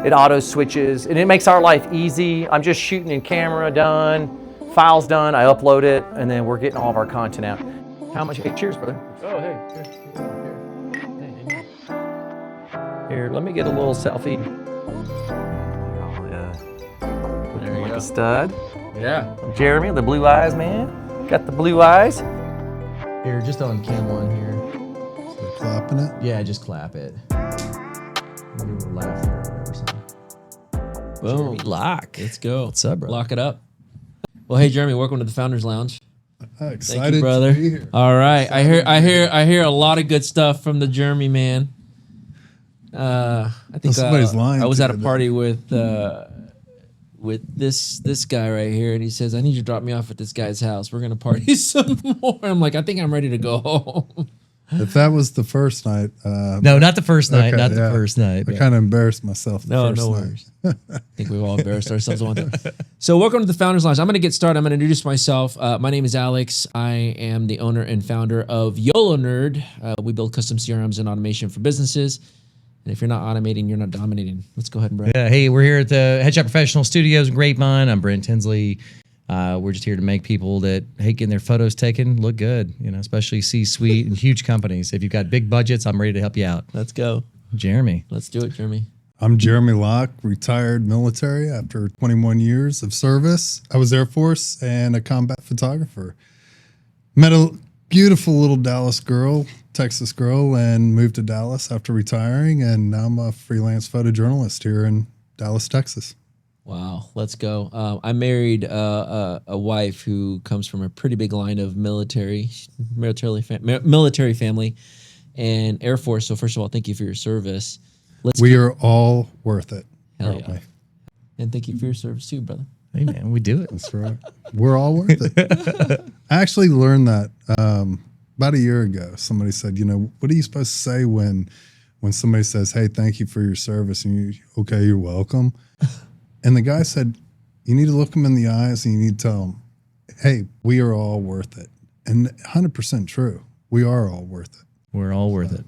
It auto switches, and it makes our life easy. I'm just shooting in camera, done, files done, I upload it, and then we're getting all of our content out. How much? Hey, cheers, brother. Oh, hey. Here, let me get a little selfie. Oh, yeah. Looking like a stud. Yeah. I'm Jeremy, the blue eyes, man. Got the blue eyes. Here, just on cam one here. So clapping it? Yeah, just clap it. Maybe we'll laugh there or whatever. So. Boom. Jeremy Lock. Let's go. What's up, bro? Lock it up. Well, hey, Jeremy, welcome to the Founders Lounge. Excited Thank you, brother. to be here. All right. I hear a lot of good stuff from the Jeremy man. I think somebody's lying I was to at a you, party with this guy right here, and he says, "I need you to drop me off at this guy's house. We're gonna party some more." I'm like, I think I'm ready to go home. If that was the first night, No, not the first night. okay, Not the yeah. first night. I kind of embarrassed myself. The No, first no night. worries. I think we've all embarrassed ourselves one time. So welcome to the Founders Lounge. I'm going to get started. I'm going to introduce myself. My name is Alex. I am the owner and founder of YOLO Nerd. We build custom CRMs and automation for businesses. And if you're not automating, you're not dominating. Let's go ahead and break. Yeah, hey, we're here at the Headshot Professional Studios in Grapevine. I'm Brent Tinsley. We're just here to make people that hate getting their photos taken look good, especially C-suite and huge companies. If you've got big budgets, I'm ready to help you out. Let's go. Jeremy. Let's do it, Jeremy. I'm Jeremy Locke, retired military after 21 years of service. I was Air Force and a combat photographer. Met a beautiful little Dallas girl, Texas girl, and moved to Dallas after retiring. And now I'm a freelance photojournalist here in Dallas, Texas. Wow, let's go. I married a wife who comes from a pretty big line of military family and Air Force. So first of all, thank you for your service. We are all worth it. Hell aren't yeah. we? And thank you for your service too, brother. Hey, man, we do it. That's right. We're all worth it. I actually learned that about a year ago. Somebody said, what are you supposed to say when somebody says, hey, thank you for your service? And okay, you're welcome. And the guy said, you need to look them in the eyes and you need to tell them, hey, we are all worth it. And 100% true. We are all worth it. We're all worth it.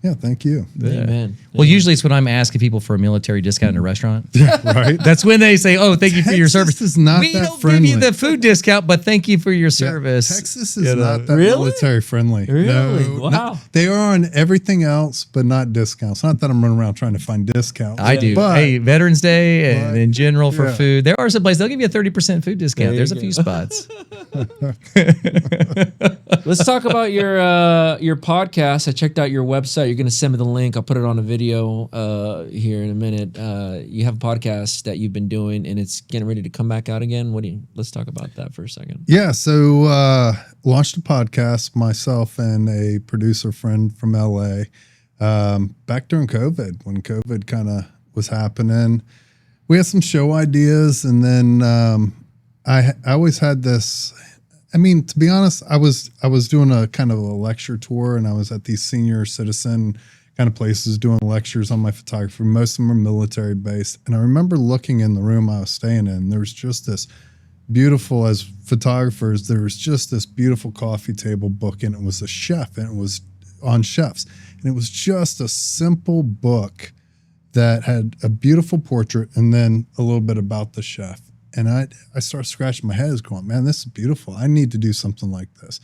Yeah, thank you. Amen. Well, usually it's when I'm asking people for a military discount in a restaurant. Right? That's when they say, oh, thank you for your service. Texas is not we that don't friendly. give you the food discount, but thank you for your Yeah, service. Texas is not that Really? military friendly. Really? No, Wow. they are on everything else, but not discounts. Not that I'm running around trying to find discounts. I do. But Hey, Veterans Day and But- in general for yeah. food. There are some places they'll give you a 30% food discount. There you There's a go. few spots. Let's talk about your podcast. I checked out your website. You're going to send me the link. I'll put it on a video here in a minute. You have a podcast that you've been doing, and it's getting ready to come back out again. Let's talk about that for a second. yeah, so launched a podcast, myself and a producer friend from LA, back during COVID, when COVID kind of was happening. We had some show ideas, and then I always had this. I mean, to be honest, I was doing a kind of a lecture tour, and I was at these senior citizen kind of places doing lectures on my photography. Most of them are military based. And I remember looking in the room I was staying in, there was just this beautiful, as photographers, there was just this beautiful coffee table book, and it was a chef, and it was on chefs. And it was just a simple book that had a beautiful portrait and then a little bit about the chef. And I started scratching my head going, man, this is beautiful. I need to do something like this.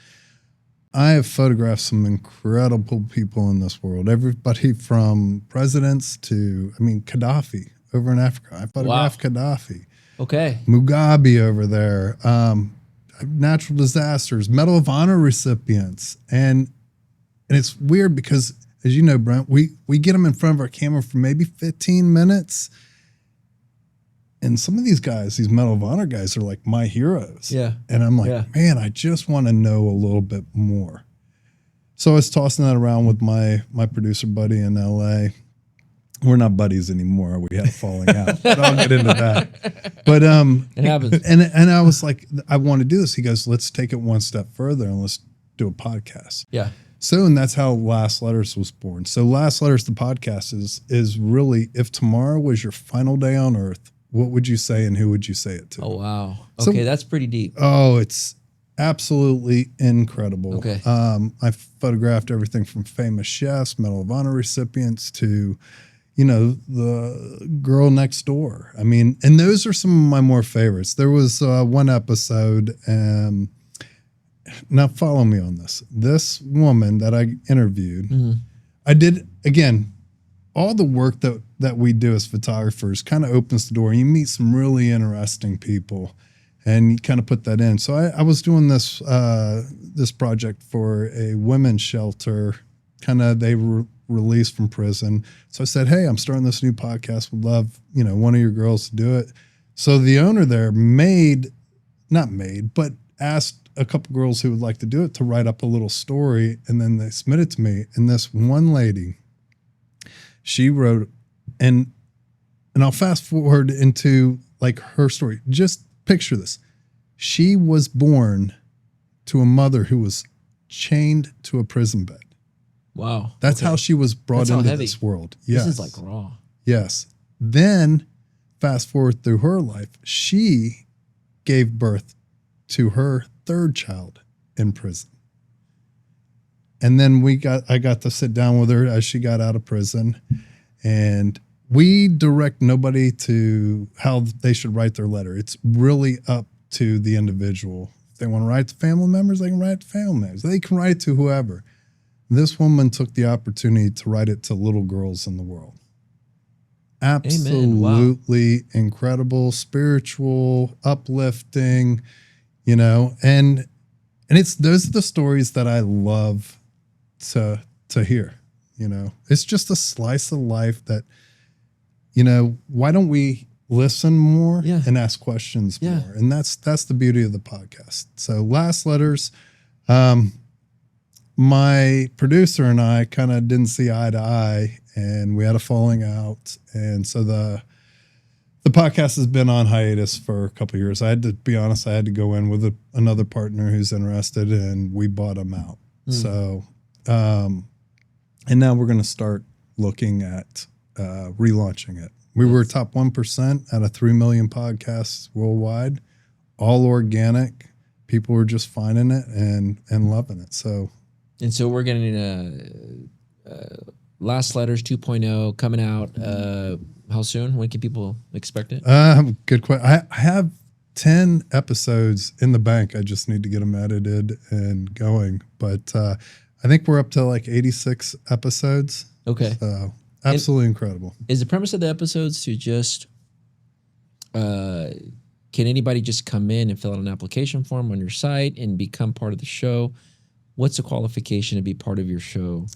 I have photographed some incredible people in this world. Everybody from presidents to, Gaddafi over in Africa. I photographed Gaddafi. Okay. Mugabe over there. Natural disasters, Medal of Honor recipients. And it's weird because, as you know, Brent, we get them in front of our camera for maybe 15 minutes. And some of these guys, these Medal of Honor guys, are like my heroes. Yeah. And I'm like, Yeah. man, I just want to know a little bit more. So I was tossing that around with my producer buddy in LA. We're not buddies anymore. We had a falling out. But I'll get into that. But It happens. and I was like, I want to do this. He goes, let's take it one step further and let's do a podcast. Yeah. So, and that's how Last Letters was born. So Last Letters, the podcast is really, if tomorrow was your final day on earth, what would you say and who would you say it to? Oh, wow. So- Okay, that's pretty deep. Oh, it's absolutely incredible. Okay. I photographed everything from famous chefs, Medal of Honor recipients to, the girl next door. I mean, and those are some of my more favorites. There was one episode, now follow me on this. This woman that I interviewed, I did, again, all the work that we do as photographers kind of opens the door. You meet some really interesting people and you kind of put that in. So I was doing this project for a women's shelter, kind of they were released from prison. So I said, hey, I'm starting this new podcast. Would love, one of your girls to do it. So the owner there but asked a couple girls who would like to do it to write up a little story. And then they submitted it to me. And this one lady, she wrote, and I'll fast forward into like her story. Just picture this. She was born to a mother who was chained to a prison bed. Wow. That's how she was brought That's how into heavy. this world. Yes. This is like raw. Yes. Then fast forward through her life, she gave birth to her third child in prison. And then I got to sit down with her as she got out of prison, and we direct nobody to how they should write their letter. It's really up to the individual. If they want to write to family members, they can write to family members. They can write to whoever. This woman took the opportunity to write it to little girls in the world. Absolutely incredible, spiritual, uplifting, and it's those are the stories that I love to hear. It's just a slice of life that, why don't we listen more and ask questions more? And that's the beauty of the podcast. So last letters, my producer and I kind of didn't see eye to eye, and we had a falling out. And so the podcast has been on hiatus for a couple of years. I had to be honest, I had to go in with another partner who's interested, and we bought him out. So, and now we're going to start looking at relaunching it. We were top 1% out of 3 million podcasts worldwide, all organic. People were just finding it and loving it. So we're getting Last Letters 2.0 coming out. How soon? When can people expect it? Good question. I have 10 episodes in the bank. I just need to get them edited and going. But I think we're up to like 86 episodes. Okay. So absolutely incredible. Is the premise of the episodes to just, can anybody just come in and fill out an application form on your site and become part of the show? What's the qualification to be part of your show?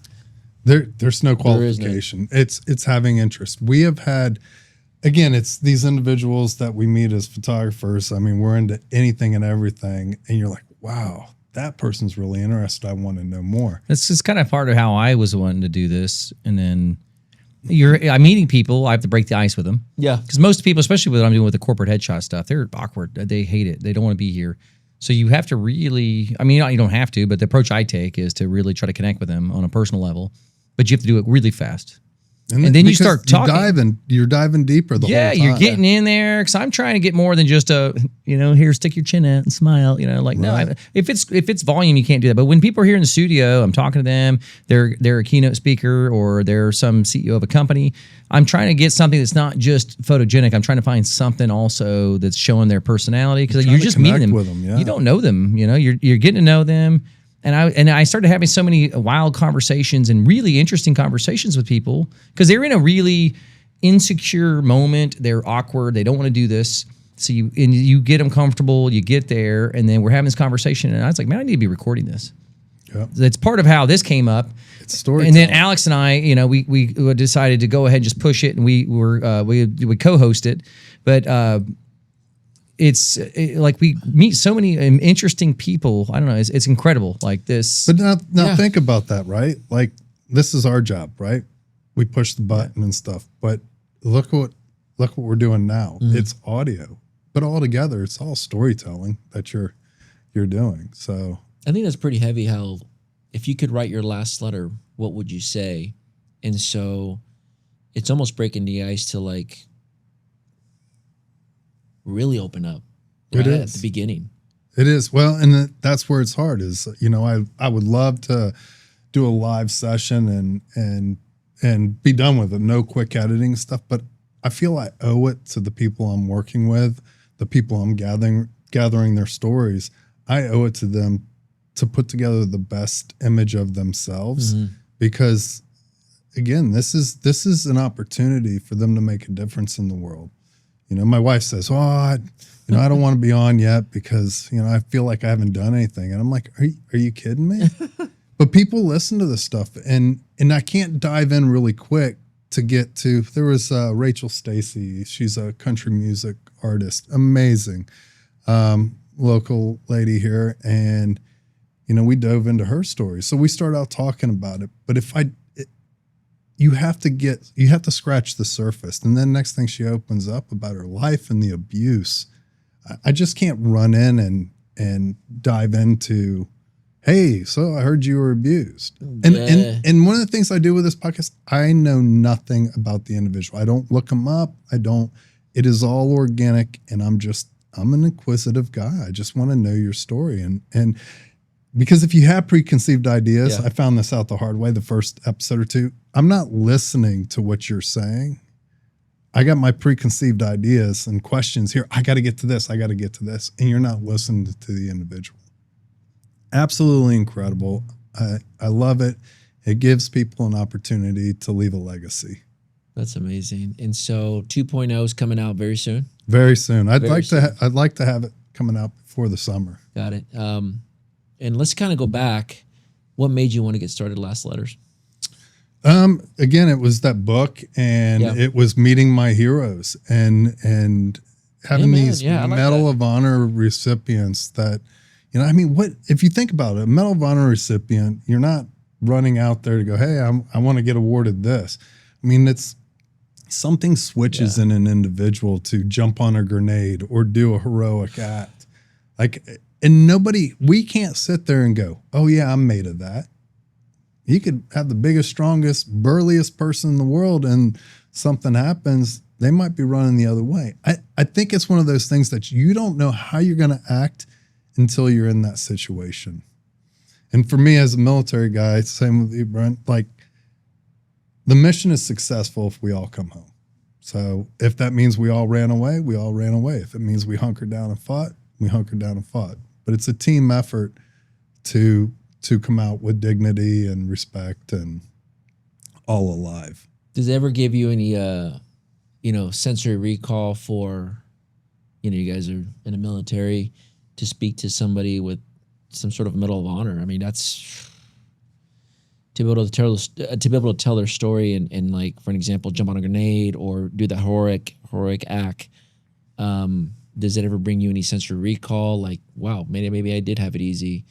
There's no qualification. It's having interest. We have had, again, it's these individuals that we meet as photographers. I mean, we're into anything and everything. And you're like, wow, that person's really interested. I want to know more. This is kind of part of how I was wanting to do this. And then I'm meeting people. I have to break the ice with them. Yeah. Because most people, especially what I'm doing with the corporate headshot stuff, they're awkward. They hate it. They don't want to be here. So you have to really, I mean, you don't have to, but the approach I take is to really try to connect with them on a personal level. But you have to do it really fast. And then you start talking. You're diving deeper the whole time. Yeah, you're getting in there because I'm trying to get more than just here, stick your chin out and smile. No, if it's volume, you can't do that. But when people are here in the studio, I'm talking to them. They're a keynote speaker or they're some CEO of a company. I'm trying to get something that's not just photogenic. I'm trying to find something also that's showing their personality because you're just meeting them. With them, yeah. You don't know them. You're getting to know them. And I started having so many wild conversations and really interesting conversations with people because they're in a really insecure moment. They're awkward. They don't want to do this. So you get them comfortable. You get there, and then we're having this conversation. And I was like, man, I need to be recording this. Yep. It's part of how this came up. It's story. And then Alex and I, we decided to go ahead and just push it, and we co-host it, but. It's like we meet so many interesting people. I don't know. It's incredible. Like this. But now think about that, right? Like this is our job, right? We push the button and stuff. But look what we're doing now. Mm-hmm. It's audio, but all together, it's all storytelling that you're doing. So I think that's pretty heavy. How if you could write your last letter, what would you say? And so it's almost breaking the ice to like. Really open up right at the beginning. It is. Well, and that's where it's hard is, I would love to do a live session and and be done with it. No quick editing stuff, but I feel I owe it to the people I'm working with, the people I'm gathering their stories. I owe it to them to put together the best image of themselves, because again, this is an opportunity for them to make a difference in the world. You know, my wife says, "Oh, I don't want to be on yet because, I feel like I haven't done anything." And I'm like, are you kidding me? But people listen to this stuff, and I can't dive in really quick to get to. There was Rachel Stacy. She's a country music artist, amazing, local lady here, and we dove into her story. So we started out talking about it. But you have to scratch the surface, and then next thing she opens up about her life and the abuse. I just can't run in and dive into, hey, so I heard you were abused. And one of the things I do with this podcast, I know nothing about the individual. I don't look them up. It is all organic, and I'm an inquisitive guy. I just want to know your story. And because if you have preconceived ideas, I found this out the hard way the first episode or two, I'm not listening to what you're saying. I got my preconceived ideas and questions here. I got to get to this. I got to get to this. And you're not listening to the individual. Absolutely incredible. I love it. It gives people an opportunity to leave a legacy. That's amazing. And so 2.0 is coming out very soon. Very soon. I'd like to have it coming out before the summer. Got it. And let's kind of go back. What made you want to get started Last Letters? Again, it was that book, and it was meeting my heroes and having these Medal of Honor recipients that, what if you think about it, a Medal of Honor recipient, you're not running out there to go, hey, I want to get awarded this. It's something switches in an individual to jump on a grenade or do a heroic act. And we can't sit there and go, oh yeah, I'm made of that. You could have the biggest, strongest, burliest person in the world, and something happens, they might be running the other way. I think it's one of those things that you don't know how you're going to act until you're in that situation. And for me as a military guy, same with you, Brent, the mission is successful if we all come home. So if that means we all ran away, we all ran away. If it means we hunkered down and fought, we hunkered down and fought. But it's a team effort to come out with dignity and respect and all alive. Does it ever give you any, sensory recall for, you guys are in the military, to speak to somebody with some sort of Medal of Honor? That's to be able to tell their story and like, for an example, jump on a grenade or do the heroic act. Does it ever bring you any sensory recall? Like, wow, maybe I did have it easy.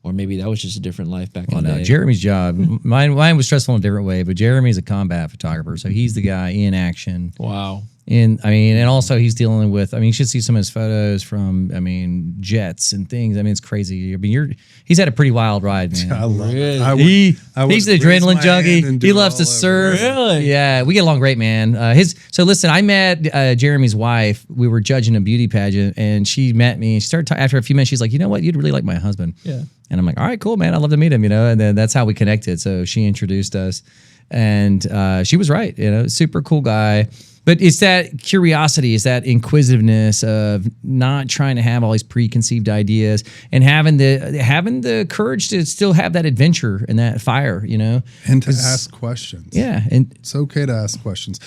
Or maybe that was just a different life back in the day. Jeremy's job, mine was stressful in a different way, but Jeremy's a combat photographer, so he's the guy in action. Wow. And also he's dealing with, you should see some of his photos from, jets and things. It's crazy. He's had a pretty wild ride, man. I love it. He's the adrenaline junkie. He loves to surf. Really? Yeah, we get along great, man. So listen, I met Jeremy's wife. We were judging a beauty pageant, and she met me. And she started after a few minutes. She's like, you know what? You'd really like my husband. Yeah. And I'm like, all right, cool, man. I'd love to meet him, And then that's how we connected. So she introduced us, and she was right. Super cool guy. But it's that curiosity, it's that inquisitiveness of not trying to have all these preconceived ideas and having the courage to still have that adventure and that fire, And to ask questions. Yeah. And it's okay to ask questions.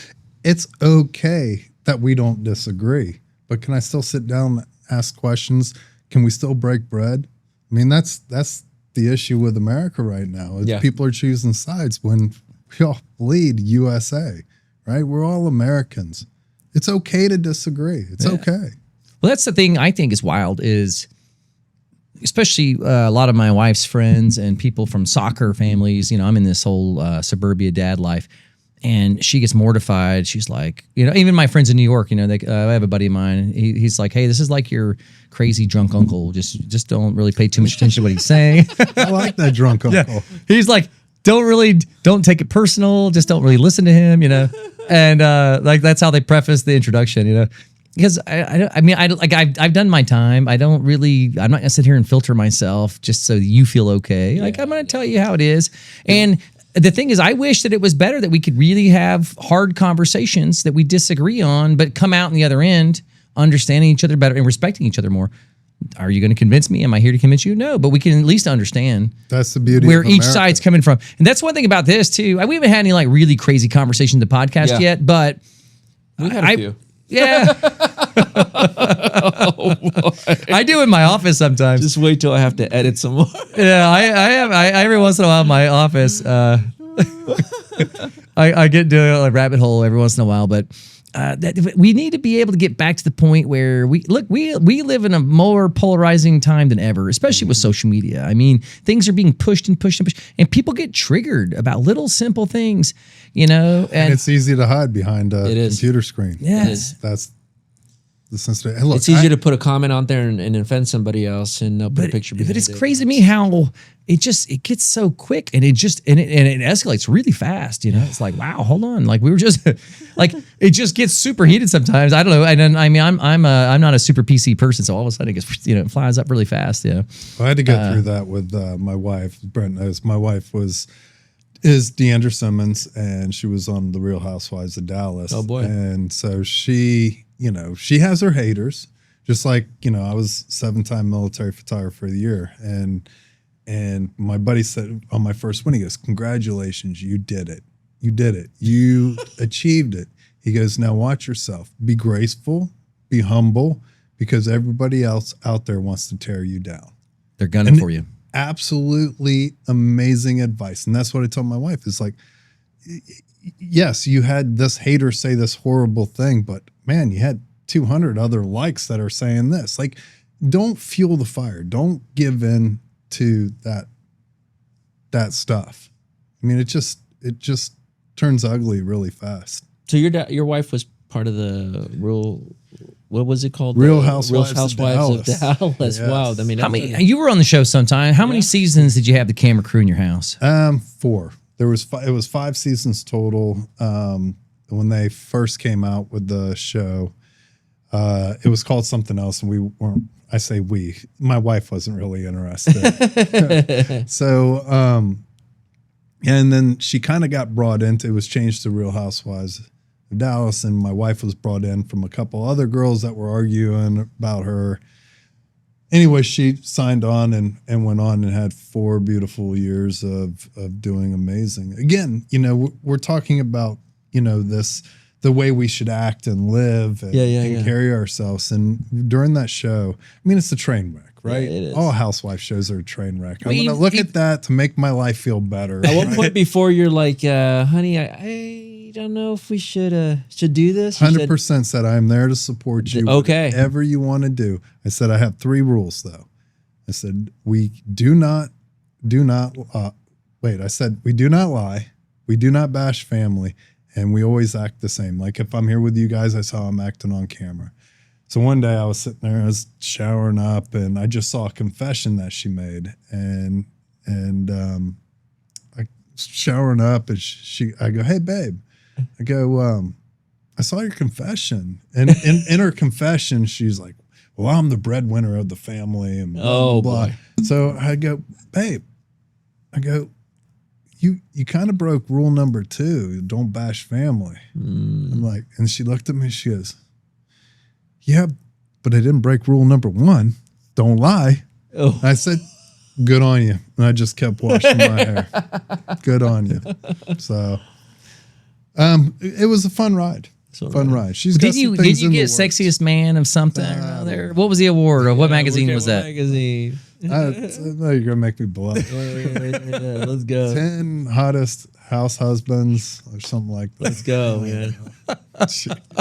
It's okay that we don't disagree, but can I still sit down and ask questions? Can we still break bread? That's the issue with America right now. People are choosing sides when we all bleed USA. Right? We're all Americans. It's okay to disagree. It's okay. Well, that's the thing I think is wild is, especially a lot of my wife's friends and people from soccer families, I'm in this whole suburbia dad life, and she gets mortified. She's like, even my friends in New York, I have a buddy of mine. He's like, hey, this is like your crazy drunk uncle. Just don't really pay too much attention to what he's saying. I like that drunk uncle. Yeah. He's like, don't take it personal. Just don't really listen to him, And that's how they preface the introduction, because I've done my time. I'm not gonna sit here and filter myself just so you feel okay. I'm gonna tell you how it is. And the thing is, I wish that it was better that we could really have hard conversations that we disagree on, but come out on the other end understanding each other better and respecting each other more. Are you going to convince me? Am I here to convince you? No, but we can at least understand That's the beauty where of each America. side's coming from. And that's one thing about this too. We haven't had any like really crazy conversations in the podcast Yeah. yet, but We had a few. yeah. I do in my office sometimes. Just wait till I have to edit some more. Yeah, I every once in a while in my office, I get into a rabbit hole every once in a while, but we need to be able to get back to the point where we live in a more polarizing time than ever, especially with social media. I mean, things are being pushed and pushed and pushed, and people get triggered about little simple things, And and it's easy to hide behind a It is. computer screen. yes. That's the sensitive. Hey, look, It's easier to put a comment out there and offend somebody else, and they'll put a picture behind But it's it. crazy to me how it gets so quick and it escalates really fast. It's like, wow, hold on, like we were just like it just gets super heated sometimes. I don't know, and then I mean I'm not a super PC person, so all of a sudden it gets it flies up really fast. Yeah, I had to go through that with my wife. Brent knows my wife is Deandra Simmons, and she was on The Real Housewives of Dallas. Oh, boy. And so she has her haters, just like I was 7-time military photographer of the year, and my buddy said on my first win, he goes, "Congratulations, you did it, you achieved it." He goes, "Now watch yourself, be graceful, be humble, because everybody else out there wants to tear you down." they're gunning for you. Absolutely amazing advice. And that's what I told my wife. It's like, yes, you had this hater say this horrible thing, but man, you had 200 other likes that are saying this. Like, don't fuel the fire. Don't give in to that stuff. I mean, it just turns ugly really fast. So your wife was part of the what was it called? Real The Housewives Real of Housewives of Dallas. Yes. Wow. I mean, How many? You were on the show sometime. How many seasons did you have the camera crew in your house? 4. There was it was 5 seasons total. When they first came out with the show, it was called something else, and we weren't. I say we. My wife wasn't really interested. So, and then she kind of got brought into. It was changed to Real Housewives of Dallas, and my wife was brought in from a couple other girls that were arguing about her. Anyway, she signed on and went on and had 4 beautiful years of doing amazing. Again, we're talking about, the way we should act and live and carry ourselves. And during that show, I mean, it's a train wreck, right? Yeah, it is. All housewife shows are a train wreck. mean, I'm going to look at that to make my life feel better. At what point before you're like, honey, I don't know if we should do this? You said- 100% said, I'm there to support you. Okay. Whatever you want to do. I said, I have 3 rules though. I said, we do not lie. We do not bash family. And we always act the same. Like if I'm here with you guys, I saw I'm acting on camera. So one day I was sitting there, I was showering up, and I just saw a confession that she made. And I showering up, and I go, "Hey babe," I go, "I saw your confession." And in her confession, she's like, "Well, I'm the breadwinner of the family," and blah, Oh, blah, blah. boy. So I go, "Babe," I go, You kind of broke rule number 2, don't bash family. I'm like, and she looked at me, she goes, "Yeah, but I didn't break rule number 1, don't lie." Oh. I said, "Good on you." And I just kept washing my hair. Good on you. So it was a fun ride. Fun ride. She's got some Did things you in the get works. sexiest man of something or other? What was the award, or what magazine was that? Magazine. No, you're gonna make me blush. Wait, let's go. 10 hottest house husbands or something like that. Let's go, man.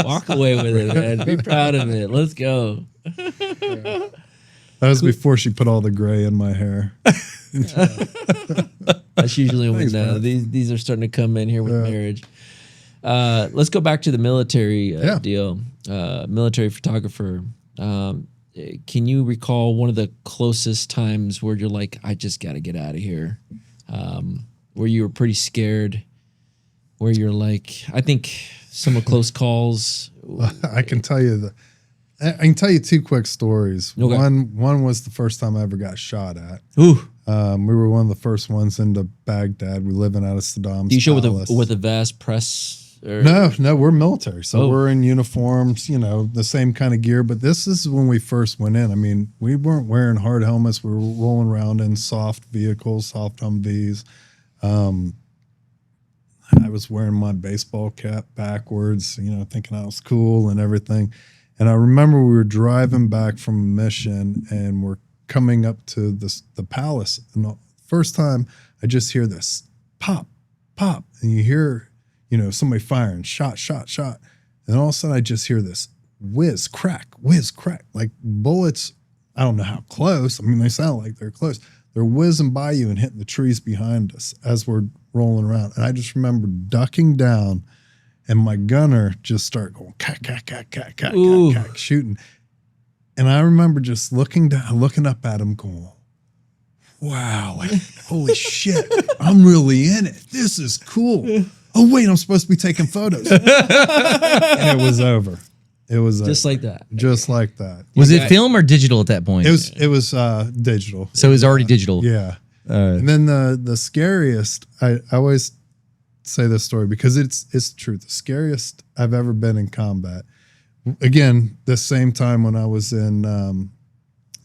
Walk away with it, man. Be proud of it. Let's go. That was before she put all the gray in my hair. That's usually when Thanks, these are starting to come in here with marriage. Let's go back to the military deal. Military photographer. Can you recall one of the closest times where you're like, I just got to get out of here? Where you were pretty scared? Where you're like, I think some of close calls. I can tell you I can tell you 2 quick stories. Okay. One was the first time I ever got shot at. Ooh, We were one of the first ones into Baghdad. We're living out of Saddam's Do you show palace. with a vest press? Or? No, we're military. So Oh. we're in uniforms, the same kind of gear. But this is when we first went in. I mean, we weren't wearing hard helmets. We were rolling around in soft vehicles, soft Humvees. I was wearing my baseball cap backwards, thinking I was cool and everything. And I remember we were driving back from a mission and we're coming up to the palace. And the first time I just hear this pop, pop. And you hear, somebody firing, shot, shot, shot. And all of a sudden I just hear this whiz, crack, like bullets. I don't know how close. I mean, they sound like they're close. They're whizzing by you and hitting the trees behind us as we're rolling around. And I just remember ducking down and my gunner just started going, cack, cack, cack, cack, cack, cack, cack, shooting. And I remember just looking up at him going, wow, like, holy shit, I'm really in it. This is cool. Oh, wait, I'm supposed to be taking photos. And it was over. It was Just over. like that. Just like that. Was it film or digital at that point? It was digital. So it was already digital. Yeah. And then the scariest, I always say this story because it's the truth. The scariest I've ever been in combat. Again, the same time when I was in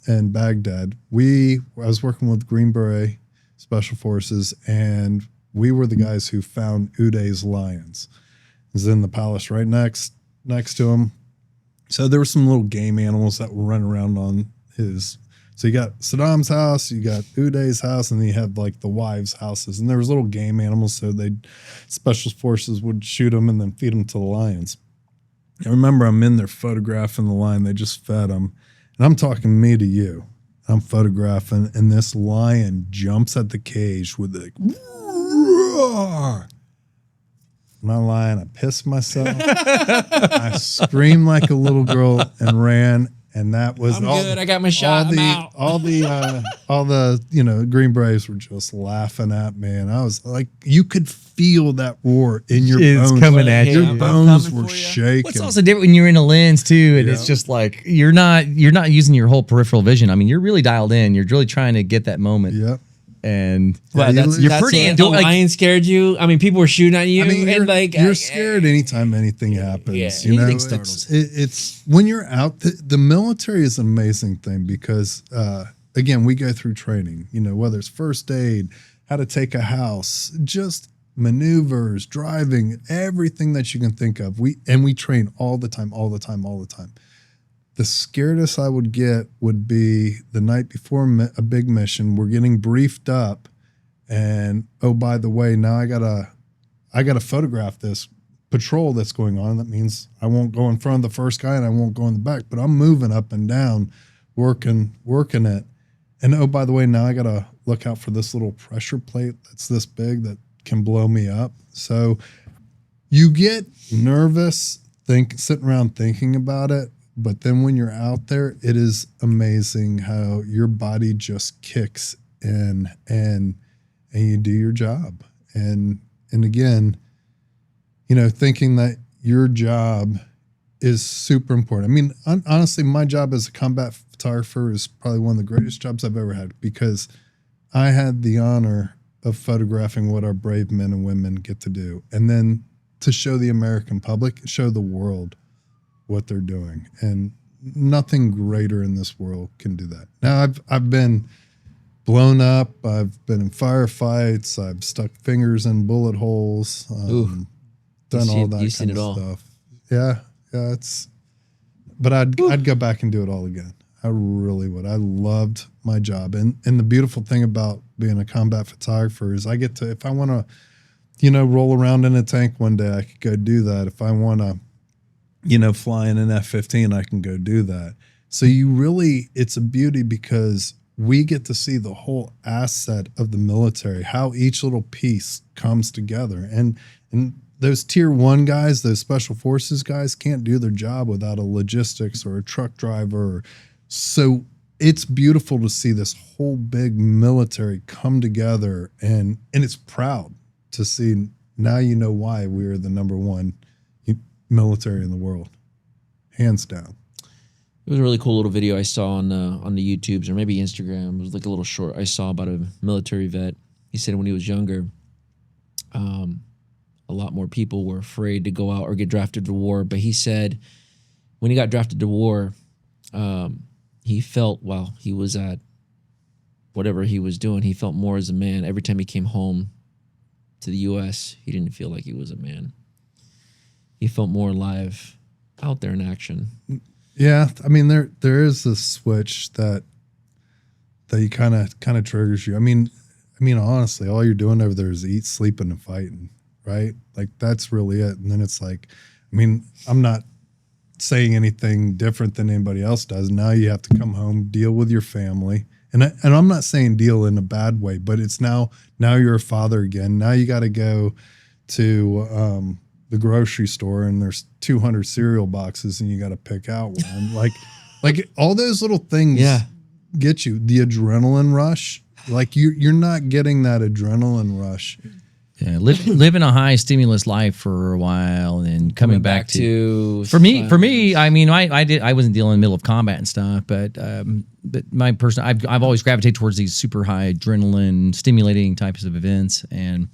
Baghdad, I was working with Green Beret Special Forces, and we were the guys who found Uday's lions. It was in the palace right next to him. So there were some little game animals that were running around on his. So you got Saddam's house, you got Uday's house, and then you have like the wives' houses. And there was little game animals, so special forces would shoot them and then feed them to the lions. I remember I'm in there photographing the lion. They just fed them. And I'm talking me to you. I'm photographing, and this lion jumps at the cage with like, roar. I'm not lying. I pissed myself. I screamed like a little girl and ran. And that was I'm good. I got my shot. I'm out. All the Green Berets were just laughing at me, and I was like, you could feel that roar in your It's bones. coming at you. Your I'm bones coming were for ya. shaking. What's also different when you're in a lens too, and it's just like you're not using your whole peripheral vision. I mean, you're really dialed in. You're really trying to get that moment. Yep. And Well, you're pretty the into it, like- lion scared you. I mean, people were shooting at you. I mean, and you're scared anytime anything happens. Yeah, you know, anything startles. it's when you're out. The military is an amazing thing because, again, we go through training. You know, whether it's first aid, how to take a house, just maneuvers, driving, everything that you can think of. We train all the time. The scaredest I would get would be the night before a big mission. We're getting briefed up, and oh, by the way, now I gotta photograph this patrol that's going on. That means I won't go in front of the first guy and I won't go in the back, but I'm moving up and down, working it. And oh, by the way, now I gotta look out for this little pressure plate that's this big that can blow me up. So you get nervous sitting around thinking about it. But then when you're out there, it is amazing how your body just kicks in and you do your job. And again, you know, thinking that your job is super important. I mean, honestly, my job as a combat photographer is probably one of the greatest jobs I've ever had because I had the honor of photographing what our brave men and women get to do. And then to show the American public, show the world what they're doing, and nothing greater in this world can do that. Now I've been blown up, I've been in firefights, I've stuck fingers in bullet holes, done all that you've kind seen it of all. stuff. Yeah, but I'd go back and do it all again. I really would. I loved my job, and the beautiful thing about being a combat photographer is I get to, if I want to, you know, roll around in a tank one day, I could go do that. If I want to, you know, fly in an F-15, I can go do that. So it's a beauty because we get to see the whole asset of the military, how each little piece comes together. And those tier 1 guys, those special forces guys can't do their job without a logistics or a truck driver. So it's beautiful to see this whole big military come together, and it's proud to see. Now you know why we're the #1 military in the world, hands down. It was a really cool little video I saw on the YouTubes or maybe Instagram. It was like a little short I saw about a military vet. He said when he was younger, a lot more people were afraid to go out or get drafted to war. But he said when he got drafted to war, he felt while he was at whatever he was doing, he felt more as a man. Every time he came home to the U.S., he didn't feel like he was a man. He felt more alive out there in action. Yeah, I mean there is this switch that you kind of triggers you. I mean honestly, all you're doing over there is eat, sleeping, and fighting, right? Like that's really it. And then it's like, I mean, I'm not saying anything different than anybody else does. Now you have to come home, deal with your family, and I'm not saying deal in a bad way, but it's now you're a father again. Now you got to go to the grocery store and there's 200 cereal boxes and you got to pick out one. like all those little things get you the adrenaline rush. Like you're not getting that adrenaline rush. Yeah, living a high stimulus life for a while and then coming back to for me, I mean, I wasn't dealing in the middle of combat and stuff, but my person, I've always gravitated towards these super high adrenaline stimulating types of events. And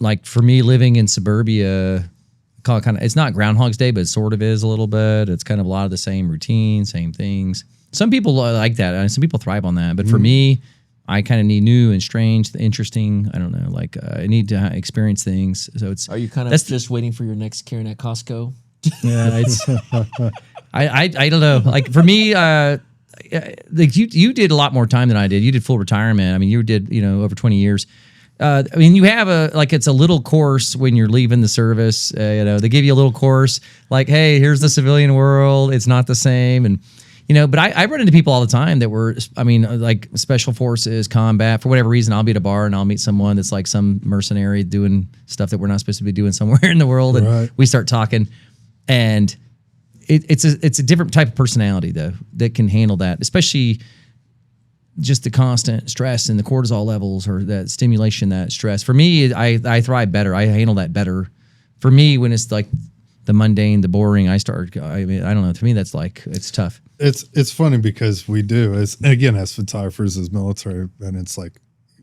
like for me, living in suburbia, call it kind of, it's not Groundhog's Day, but it sort of is a little bit. It's kind of a lot of the same routine, same things. Some people like that, and some people thrive on that. But for me, I kind of need new and strange, interesting. I don't know, like I need to experience things. So it's. Are you kind of just waiting for your next Karen at Costco? Yeah, it's. I don't know. Like for me, like you did a lot more time than I did. You did full retirement. I mean, you did over 20 years. I mean, you have it's a little course when you're leaving the service. They give you a little course like, hey, here's the civilian world. It's not the same, and. But I run into people all the time that were, like special forces, combat, for whatever reason, I'll be at a bar and I'll meet someone that's like some mercenary doing stuff that we're not supposed to be doing somewhere in the world. And we start talking and it's a different type of personality though, that can handle that, especially just the constant stress and the cortisol levels or that stimulation, that stress. For me, I thrive better. I handle that better. For me, when it's like the mundane, the boring, I don't know. To me, that's like, it's tough. It's funny because we do, as photographers, as military, and it's like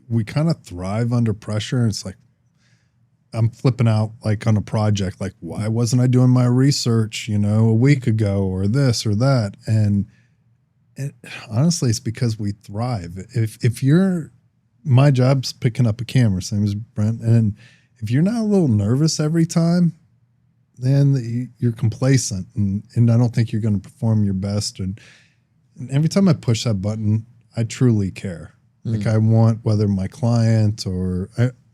we kind of thrive under pressure. It's like I'm flipping out like on a project, like why wasn't I doing my research, a week ago or this or that? And honestly, it's because we thrive. If my job's picking up a camera, same as Brent, and if you're not a little nervous every time, then you're complacent, and I don't think you're going to perform your best. And every time I push that button, I truly care. Like I want, whether my client or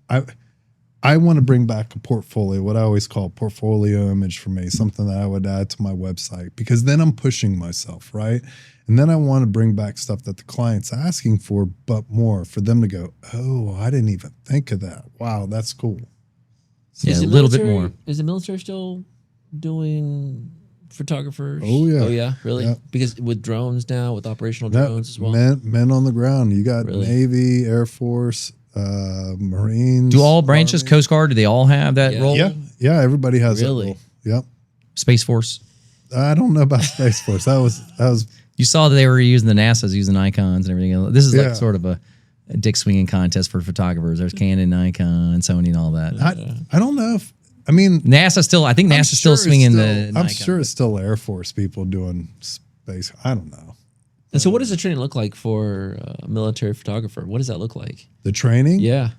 I want to bring back a portfolio, what I always call a portfolio image for me, something that I would add to my website, because then I'm pushing myself, right? And then I want to bring back stuff that the client's asking for, but more for them to go, oh, I didn't even think of that. Wow, that's cool. Yeah, a little bit more. Is the military still doing photographers? Oh yeah. Oh yeah, really? Yeah. Because with drones now, with operational drones as well. Men on the ground. You got Really? Navy, Air Force, Marines. Do all branches, Army. Coast Guard, do they all have that role? Yeah. Everybody has Really? that role. Yep. Space Force. I don't know about Space Force. That was. You saw that they were using the NASA's using icons and everything else. This is Yeah. like sort of a dick swinging contest for photographers. There's Canon, Nikon, Sony, and all that. I don't know if. I mean, NASA still. I think NASA's still swinging the. I'm Nikon. sure it's still Air Force people doing space. I don't know. And so, what does the training look like for a military photographer? What does that look like? The training. Yeah.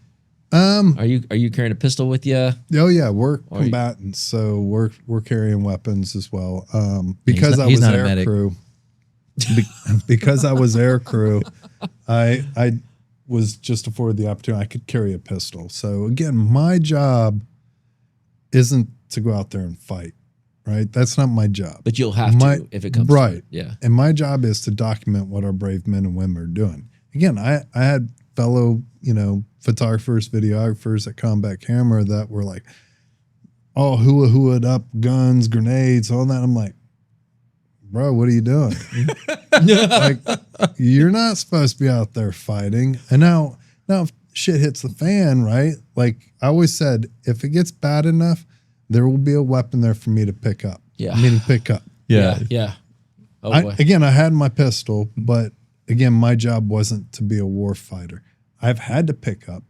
Are you carrying a pistol with you? Oh yeah, we're combatants, so we're carrying weapons as well. Because he's not a air medic. crew. Because I was air crew, I was just afforded the opportunity. I could carry a pistol. So again, my job isn't to go out there and fight, right? That's not my job. But you'll have to if it comes right. to it. Yeah. And my job is to document what our brave men and women are doing. Again, I had fellow, photographers, videographers at Combat Camera that were like, all hula-hooed up, guns, grenades, all that. I'm like, bro, what are you doing? Like, you're not supposed to be out there fighting. And now if shit hits the fan, right? Like I always said, if it gets bad enough, there will be a weapon there for me to pick up. Yeah. Meaning pick up. Yeah. Yeah. Oh boy. I had my pistol, but again, my job wasn't to be a war fighter. I've had to pick up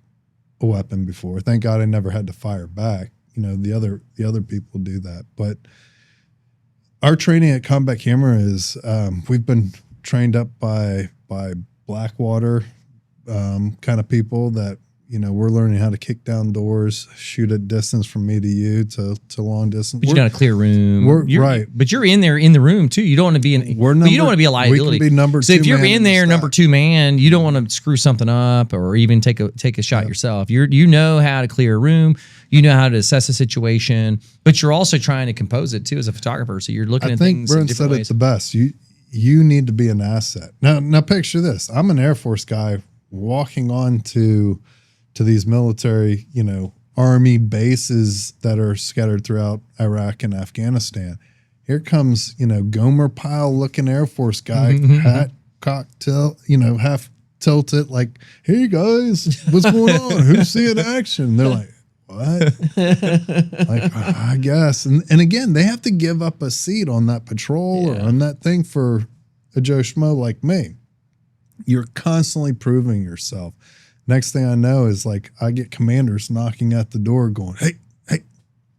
a weapon before. Thank God I never had to fire back. The other people do that. But our training at Combat Camera is we've been trained up by Blackwater kind of people that we're learning how to kick down doors, shoot at distance from me to you to long distance. But you got a clear room. Right. But you're in there in the room too. You don't want to be you don't want to be a liability. We can be number so two if you're man in the there, number stack. 2 man, you don't want to screw something up or even take a shot yourself. You know how to clear a room. You know how to assess a situation, but you're also trying to compose it too as a photographer. So you're looking I at think things in Brent different said it ways. the best. You need to be an asset. Now picture this. I'm an Air Force guy walking on to these military, army bases that are scattered throughout Iraq and Afghanistan. Here comes, Gomer Pyle looking Air Force guy, hat cocktail, half tilted, like, hey guys, what's going on? Who's seeing action? They're like, what? Like, I guess. And again, they have to give up a seat on that patrol or on that thing for a Joe Schmo like me. You're constantly proving yourself. Next thing I know is like I get commanders knocking at the door going, hey,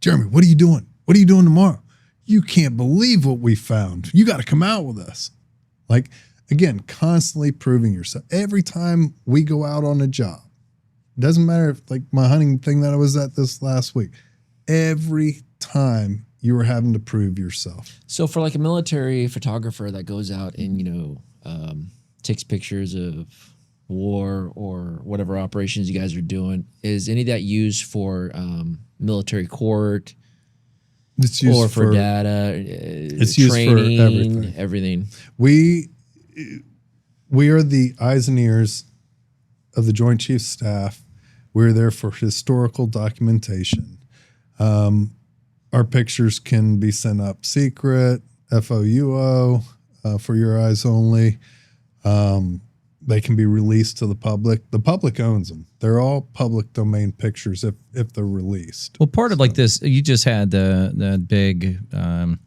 Jeremy, what are you doing? What are you doing tomorrow? You can't believe what we found. You got to come out with us. Like, again, constantly proving yourself. Every time we go out on a job, doesn't matter if like my hunting thing that I was at this last week, every time you were having to prove yourself. So for like a military photographer that goes out and takes pictures of war or whatever operations you guys are doing, is any of that used for military court It's used or for data? It's used training, for everything. We are the eyes and ears of the Joint Chiefs Staff. We're there for historical documentation. Our pictures can be sent up secret, FOUO, for your eyes only. They can be released to the public. The public owns them. They're all public domain pictures if they're released. Well, part of like this, you just had the big, not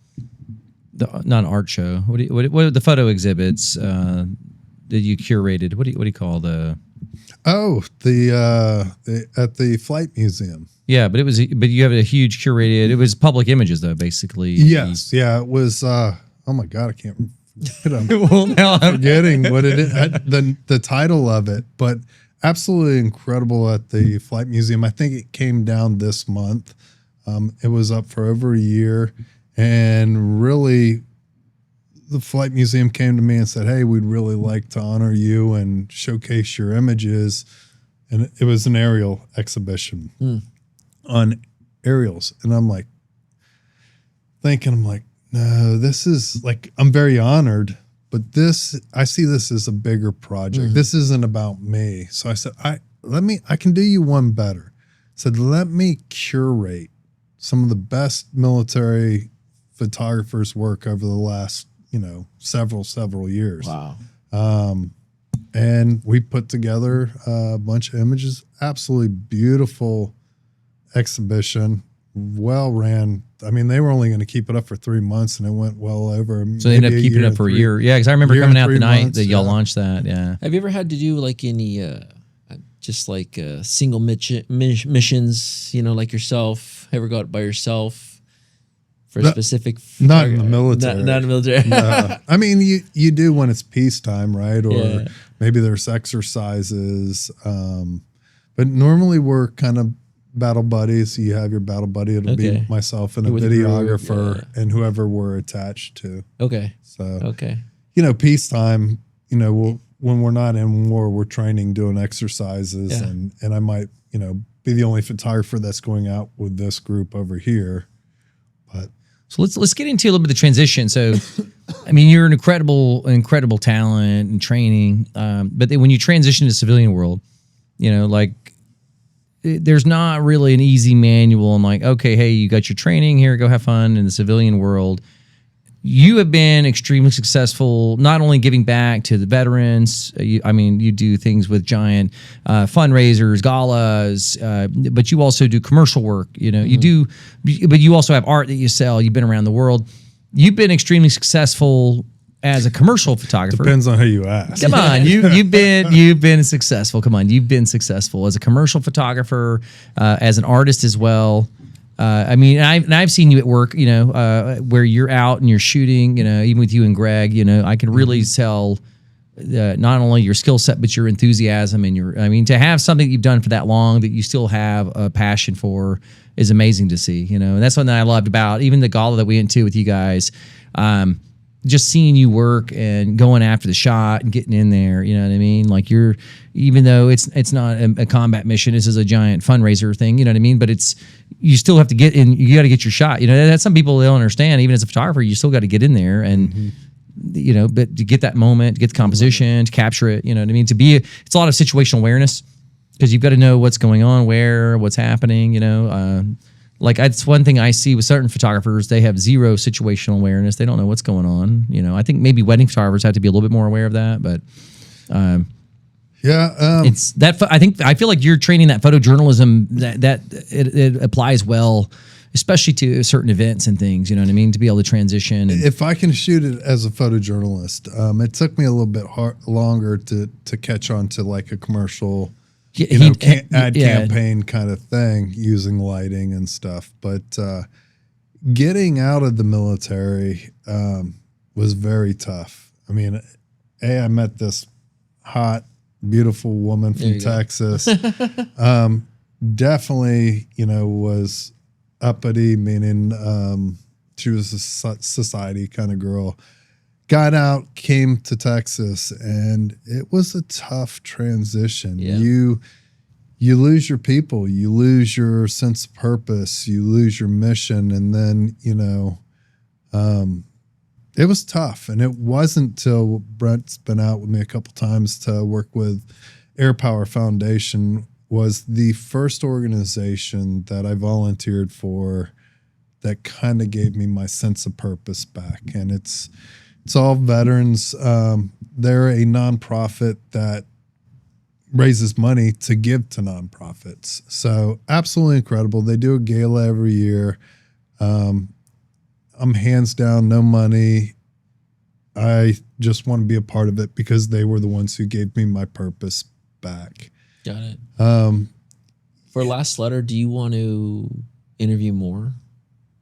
an art show. What are the photo exhibits that you curated? What do you call the? Oh, the at the Flight Museum. Yeah, but you have a huge curated. It was public images though, basically. Yes, yeah, it was. Oh my God, I can't. I'm Well, now I'm forgetting what it is, the title of it, but absolutely incredible at the Flight Museum. I think it came down this month. It was up for over a year, and really, the Flight Museum came to me and said, "Hey, we'd really like to honor you and showcase your images." And it was an aerial exhibition on aerials, and I'm like, no, this is like, I'm very honored, but I see this as a bigger project. This isn't about me. So I said, I can do you one better. I said, let me curate some of the best military photographers' work over the last, several years. Wow. And we put together a bunch of images, absolutely beautiful exhibition, well ran. I mean, they were only going to keep it up for 3 months, and it went well over. So they ended up keeping it up for a year. Yeah, because I remember coming out the night that y'all yeah. launched that. Yeah. Have you ever had to do like any just like single missions, like yourself? Ever go out by yourself for a specific? Not in the military. Not in the military. I mean, you do when it's peacetime, right? Or Yeah. maybe there's exercises. But normally we're kind of battle buddies. You have your battle buddy. It'll Okay. be myself and a You're with a group, videographer yeah. and whoever we're attached to. Okay. So, Okay. peacetime, when we're not in war, we're training, doing exercises, Yeah. and I might, be the only photographer that's going out with this group over here. But So let's get into a little bit of the transition. So, I mean, you're an incredible talent and training, but then when you transition to the civilian world, there's not really an easy manual. I'm like, okay, hey, you got your training here, go have fun in the civilian world. You have been extremely successful, not only giving back to the veterans. You do things with giant fundraisers, galas, but you also do commercial work. You do, but you also have art that you sell. You've been around the world. You've been extremely successful as a commercial photographer, Depends on who you ask. come on, you've been successful. Come on, you've been successful as a commercial photographer, as an artist as well. I mean, I've seen you at work, where you're out and you're shooting, even with you and Greg, I can really tell not only your skill set, but your enthusiasm and to have something you've done for that long that you still have a passion for is amazing to see, and that's something that I loved about even the gala that we went to with you guys. Just seeing you work and going after the shot and getting in there, you know what I mean? Like even though it's not a combat mission, this is a giant fundraiser thing, you know what I mean? But you still have to get in, you got to get your shot. That's some people, they don't understand. Even as a photographer, you still got to get in there and, but to get that moment, to get the composition, to capture it, you know what I mean? It's a lot of situational awareness because you've got to know what's going on, what's happening, like it's one thing I see with certain photographers, they have zero situational awareness. They don't know what's going on. I think maybe wedding photographers have to be a little bit more aware of that, but it's that. I feel like you're training that photojournalism that it applies well, especially to certain events and things. You know what I mean? To be able to transition. If I can shoot it as a photojournalist, it took me a little bit longer to catch on to like a commercial. Ad campaign kind of thing using lighting and stuff. But getting out of the military was very tough. I mean, I met this hot, beautiful woman from Texas. Definitely, was uppity, meaning she was a society kind of girl. Got out, came to Texas, and it was a tough transition. Yeah. You lose your people, you lose your sense of purpose, you lose your mission, and then it was tough. And it wasn't till Brent's been out with me a couple times to work with Air Power Foundation was the first organization that I volunteered for that kind of gave me my sense of purpose back, and it's all veterans. They're a nonprofit that raises money to give to nonprofits. So absolutely incredible. They do a gala every year. I'm hands down, no money. I just want to be a part of it because they were the ones who gave me my purpose back. Got it. For last letter, do you want to interview more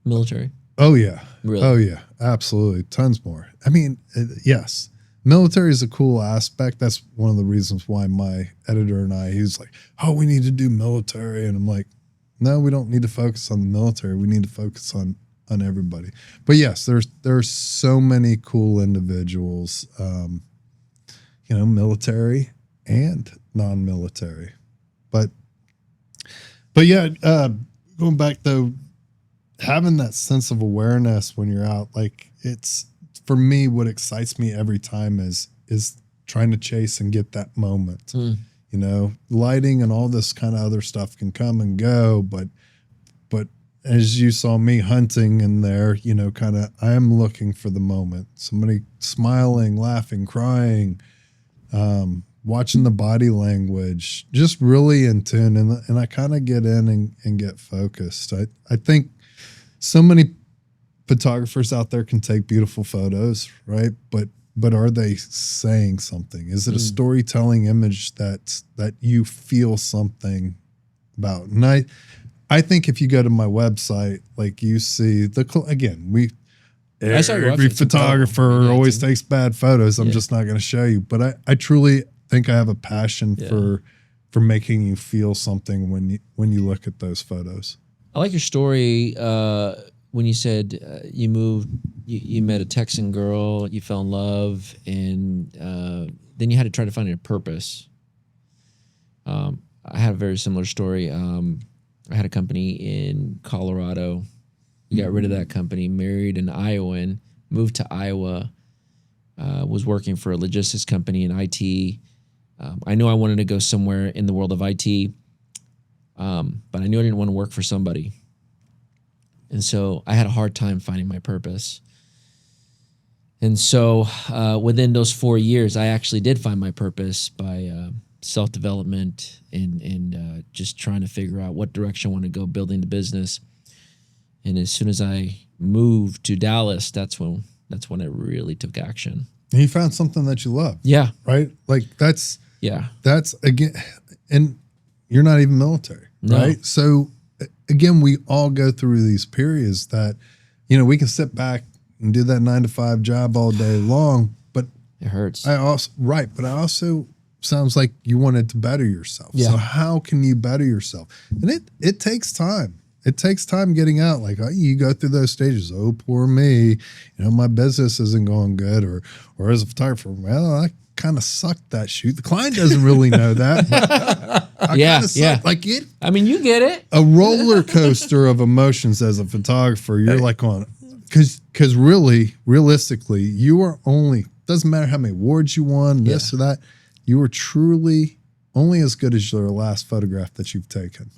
military? Oh, yeah. Really? Oh, yeah. Absolutely. Tons more. I mean, yes. Military is a cool aspect. That's one of the reasons why my editor and he's like, oh, we need to do military. And I'm like, no, we don't need to focus on the military. We need to focus on everybody. But yes, there's so many cool individuals, military and non-military. But yeah, going back though, having that sense of awareness when you're out, like it's, for me, what excites me every time is trying to chase and get that moment. Lighting and all this kind of other stuff can come and go, but as you saw me hunting in there, I am looking for the moment. Somebody smiling, laughing, crying, watching the body language, just really in tune. And I kind of get in and get focused. I think so many photographers out there can take beautiful photos, right? But are they saying something? Is it a storytelling image that you feel something about? And I think if you go to my website, like you see every photographer always takes bad photos. I'm just not going to show you, but I truly think I have a passion for making you feel something when you look at those photos. I like your story. When you said you moved, you met a Texan girl, you fell in love, and then you had to try to find a purpose. I had a very similar story. I had a company in Colorado. We got rid of that company, married an Iowan, moved to Iowa, was working for a logistics company in IT. I knew I wanted to go somewhere in the world of IT, but I knew I didn't want to work for somebody. And so I had a hard time finding my purpose. And so within those 4 years, I actually did find my purpose by self-development and just trying to figure out what direction I want to go building the business. And as soon as I moved to Dallas, that's when that's when it really took action. And you found something that you love. Yeah. Right? Like that's Yeah. again, and you're not even military, No. right? So again, we all go through these periods that, we can sit back and do that 9-to-5 job all day long, but It hurts. but I also sounds like you wanted to better yourself. Yeah. So how can you better yourself? And it takes time. It takes time getting out. Like you go through those stages. Oh, poor me. My business isn't going good. Or as a photographer, well, I kind of sucked that shoot. The client doesn't really know that. But I Yeah, kinda yeah. sucked. Like I mean, you get it. a roller coaster of emotions as a photographer. You're like on, because realistically, you are only, doesn't matter how many awards you won, this or that, you are truly only as good as your last photograph that you've taken.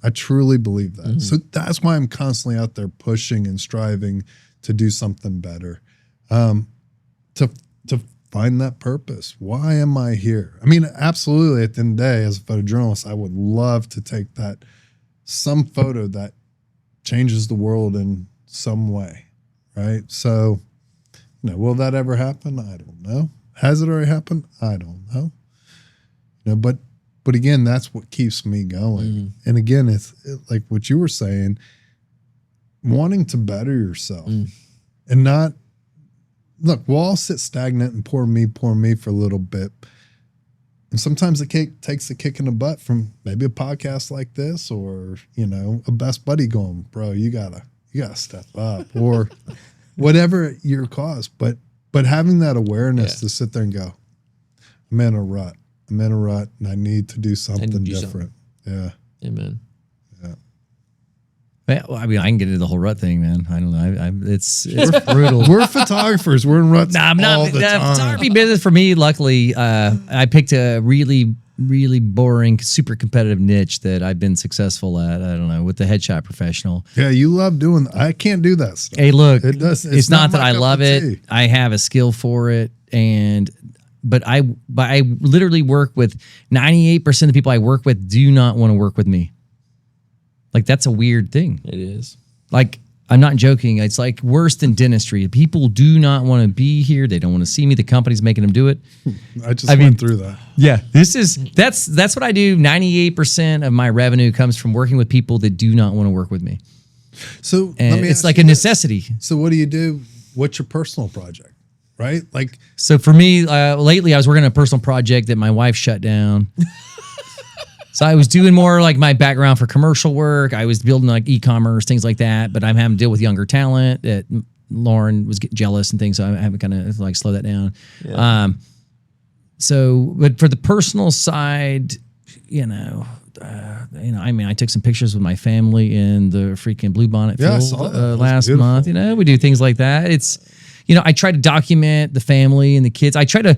I truly believe that. So that's why I'm constantly out there pushing and striving to do something better, to find that purpose. Why am I here? I mean, absolutely. At the end of the day, as a photojournalist, I would love to take some photo that changes the world in some way, right? So, will that ever happen? I don't know. Has it already happened? I don't know. But again, that's what keeps me going. And again, it's like what you were saying, wanting to better yourself and not, look, we'll all sit stagnant and poor me for a little bit. And sometimes it takes a kick in the butt from maybe a podcast like this or, a best buddy going, bro, you gotta step up or whatever your cause. But having that awareness to sit there and go, I'm in a rut and I need to do something different. Yeah. Amen. Well, I mean, I can get into the whole rut thing, man. I don't know. It's brutal. We're photographers. We're in ruts I'm not. all the time. Photography business for me, luckily, I picked a really, really boring, super competitive niche that I've been successful at. I don't know, with the headshot professional. Yeah, you love doing that. I can't do that stuff. Hey, look, It's not that my I cup love of it. tea. I have a skill for it, but I literally work with 98% of the people I work with do not want to work with me. Like, that's a weird thing. It is. Like, I'm not joking. It's like worse than dentistry. People do not want to be here. They don't want to see me. The company's making them do it. I went through that. Yeah, that's what I do. 98% of my revenue comes from working with people that do not want to work with me. So And let me it's ask like you a this. necessity. So what do you do? What's your personal project? Right? Like, So for me, lately I was working on a personal project that my wife shut down. So I was doing more like my background for commercial work. I was building like e-commerce, things like that. But I'm having to deal with younger talent. That Lauren was getting jealous and things. So I haven't kind of like slow that down. Yeah. But for the personal side, I mean, I took some pictures with my family in the freaking Bluebonnet Yeah, I field saw that. last Beautiful. month. We do things like that. It's, I try to document the family and the kids. I try to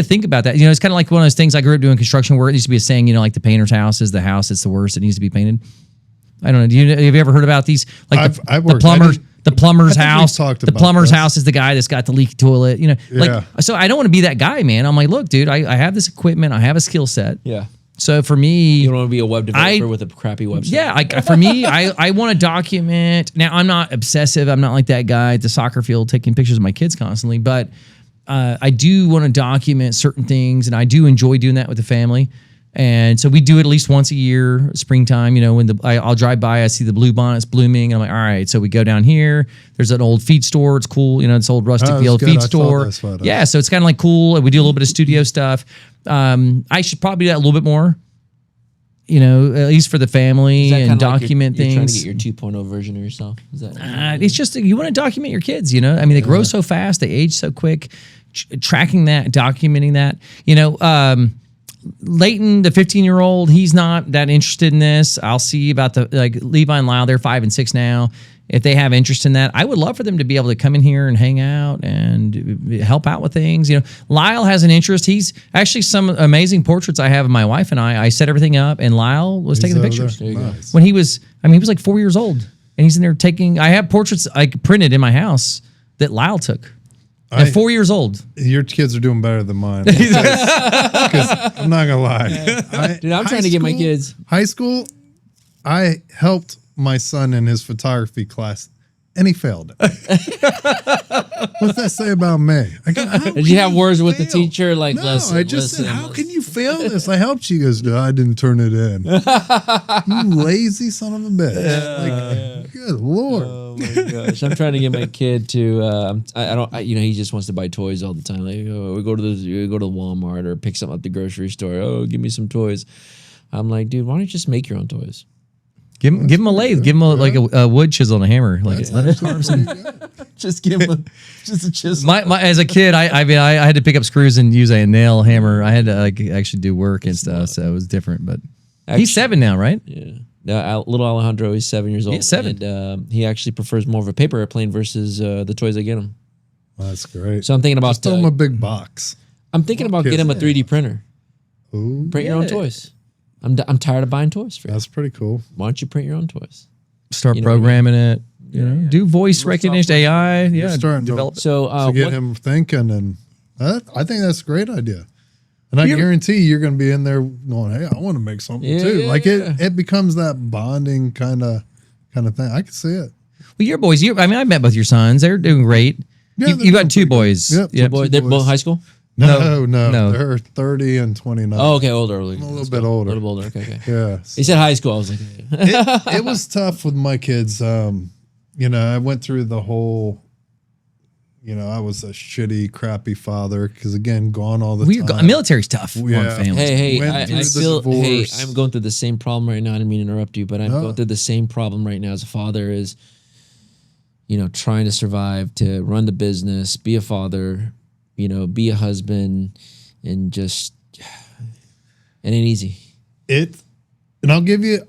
think about that. It's kind of like one of those things. I grew up doing construction work. It used to be a saying, like the painter's house is the house that's the worst. It needs to be painted. I don't know. Have you ever heard about these? Like I've the worked- plumber's. The plumber's I think we've house. talked The about plumber's this. house is the guy that's got the leaky toilet. Yeah. So I don't want to be that guy, man. I'm like, look, dude, I have this equipment. I have a skill set. Yeah. So for me, You don't want to be a web developer with a crappy website. yeah, for me, I want to document. Now, I'm not obsessive. I'm not like that guy at the soccer field taking pictures of my kids constantly, but I do want to document certain things, and I do enjoy doing that with the family. And so we do it at least once a year, springtime. When I'll drive by, I see the Bluebonnets blooming. And I'm like, all right. So we go down here. There's an old feed store. It's cool. This old rustic Oh, the old that's good. feed I saw store. those photos. Yeah. So it's kind of like cool. We do a little bit of studio stuff. I should probably do that a little bit more. At least for the family Is that and kinda like document you're things. trying to get your 2.0 version of yourself? Is that? It's just you want to document your kids. I mean, they grow so fast, they age so quick. Tracking that, documenting that. Leighton, the 15-year-old, he's not that interested in this. I'll see about Levi and Lyle. They're 5 and 6 now. If they have interest in that, I would love for them to be able to come in here and hang out and help out with things. Lyle has an interest. He's actually some amazing portraits I have of my wife and I. I set everything up, and Lyle was taking the over pictures. there. Nice. When he was like 4 years old, and he's in there taking. I have portraits printed in my house that Lyle took. At 4 years old. Your kids are doing better than mine. Because I'm not gonna lie. Dude, I'm trying to get my kids. High school, I helped my son in his photography class, and he failed it. What's that say about me? I go, how Did you can have words with the fail? teacher? Like, No, listen, I just said, listen, how can you fail this? I helped you. He goes, no, I didn't turn it in. You lazy son of a bitch. Like, good Lord. Oh my gosh! I'm trying to get my kid to. I don't. He just wants to buy toys all the time. Like, oh, we go to Walmart or pick something up at the grocery store. Oh, give me some toys. I'm like, dude, why don't you just make your own toys? Give him a lathe. Give him like a wood chisel and a hammer. Like let it harm some. Just give him just a chisel. My as a kid, I mean I had to pick up screws and use a nail hammer. I had to like actually do work and stuff, so it was different. But he's 7 now, right? Yeah. Little Alejandro, he's 7 years old. He's 7. And he actually prefers more of a paper airplane versus the toys I get him. Well, that's great. So I'm thinking about Just throw him a big box. I'm thinking about getting him a 3D printer. Ooh, Print your own toys. I'm tired of buying toys for you. that's pretty cool. Why don't you print your own toys? Start You know programming it. You know, do voice recognition, AI. You're Yeah, starting develop. to, So to get him thinking, and I think that's a great idea. And I guarantee you're going to be in there going, "Hey, I want to make something too." Like it becomes that bonding kind of thing. I can see it. Well, your boys. I mean, I met both your sons. They're doing great. Yeah, You've got 2 boys. Yep, Yep. two they're boys. both high school? No, No. they're 30 and 29. Oh, okay, older. I'm a little bit older. A little older. Okay. Yeah, He said high school. I was like, it was tough with my kids. I went through the whole. I was a shitty, crappy father because again, gone all the time. Military's tough on Yeah. families. hey, Went I through the feel, hey, divorce. I'm going through the same problem right now. I didn't mean to interrupt you, but I'm going through the same problem right now as a father is, trying to survive, to run the business, be a father, be a husband, and just, it ain't easy. And I'll give you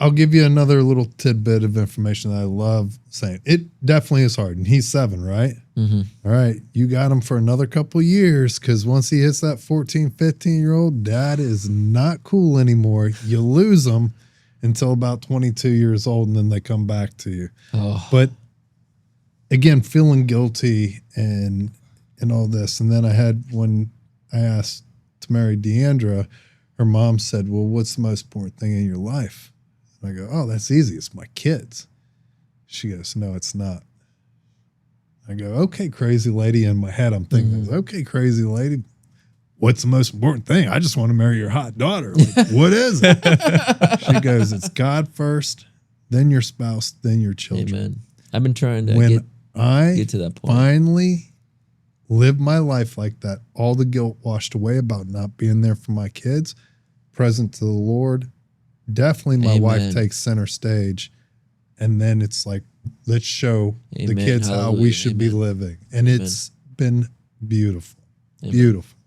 another little tidbit of information that I love saying. It definitely is hard. And he's 7, right? Mm-hmm. All right. You got him for another couple years because once he hits that 14, 15-year-old, dad is not cool anymore. You lose them until about 22 years old, and then they come back to you. Oh. But again, feeling guilty and all this. And then when I asked to marry Deandra, her mom said, well, what's the most important thing in your life? And I go, oh, that's easy. It's my kids. She goes, no, it's not. I go, okay, crazy lady. In my head, I'm thinking, okay, crazy lady, what's the most important thing? I just want to marry your hot daughter. Like, what is it? She goes, it's God first, then your spouse, then your children. Amen. I've been trying to When get I to that point. finally lived my life like that, all the guilt washed away about not being there for my kids, present to the Lord, definitely my wife Amen. takes center stage. And then it's like, let's show the Amen. kids how we Hallelujah. should be Amen. living. And Amen. it's been beautiful. Amen. Beautiful.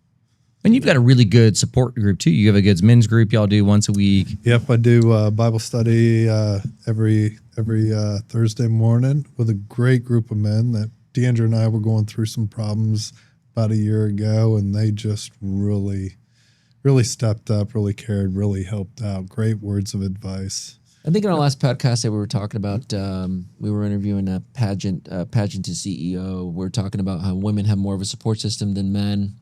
And you've got a really good support group too. You have a good men's group y'all do once a week. Yep, I do Bible study every Thursday morning with a great group of men that Deandra and I were going through some problems about a year ago, and they just really stepped up, really cared, really helped out. Great words of advice. I think in our last podcast that we were talking about, we were interviewing a pageant to CEO. We're talking about how women have more of a support system than men.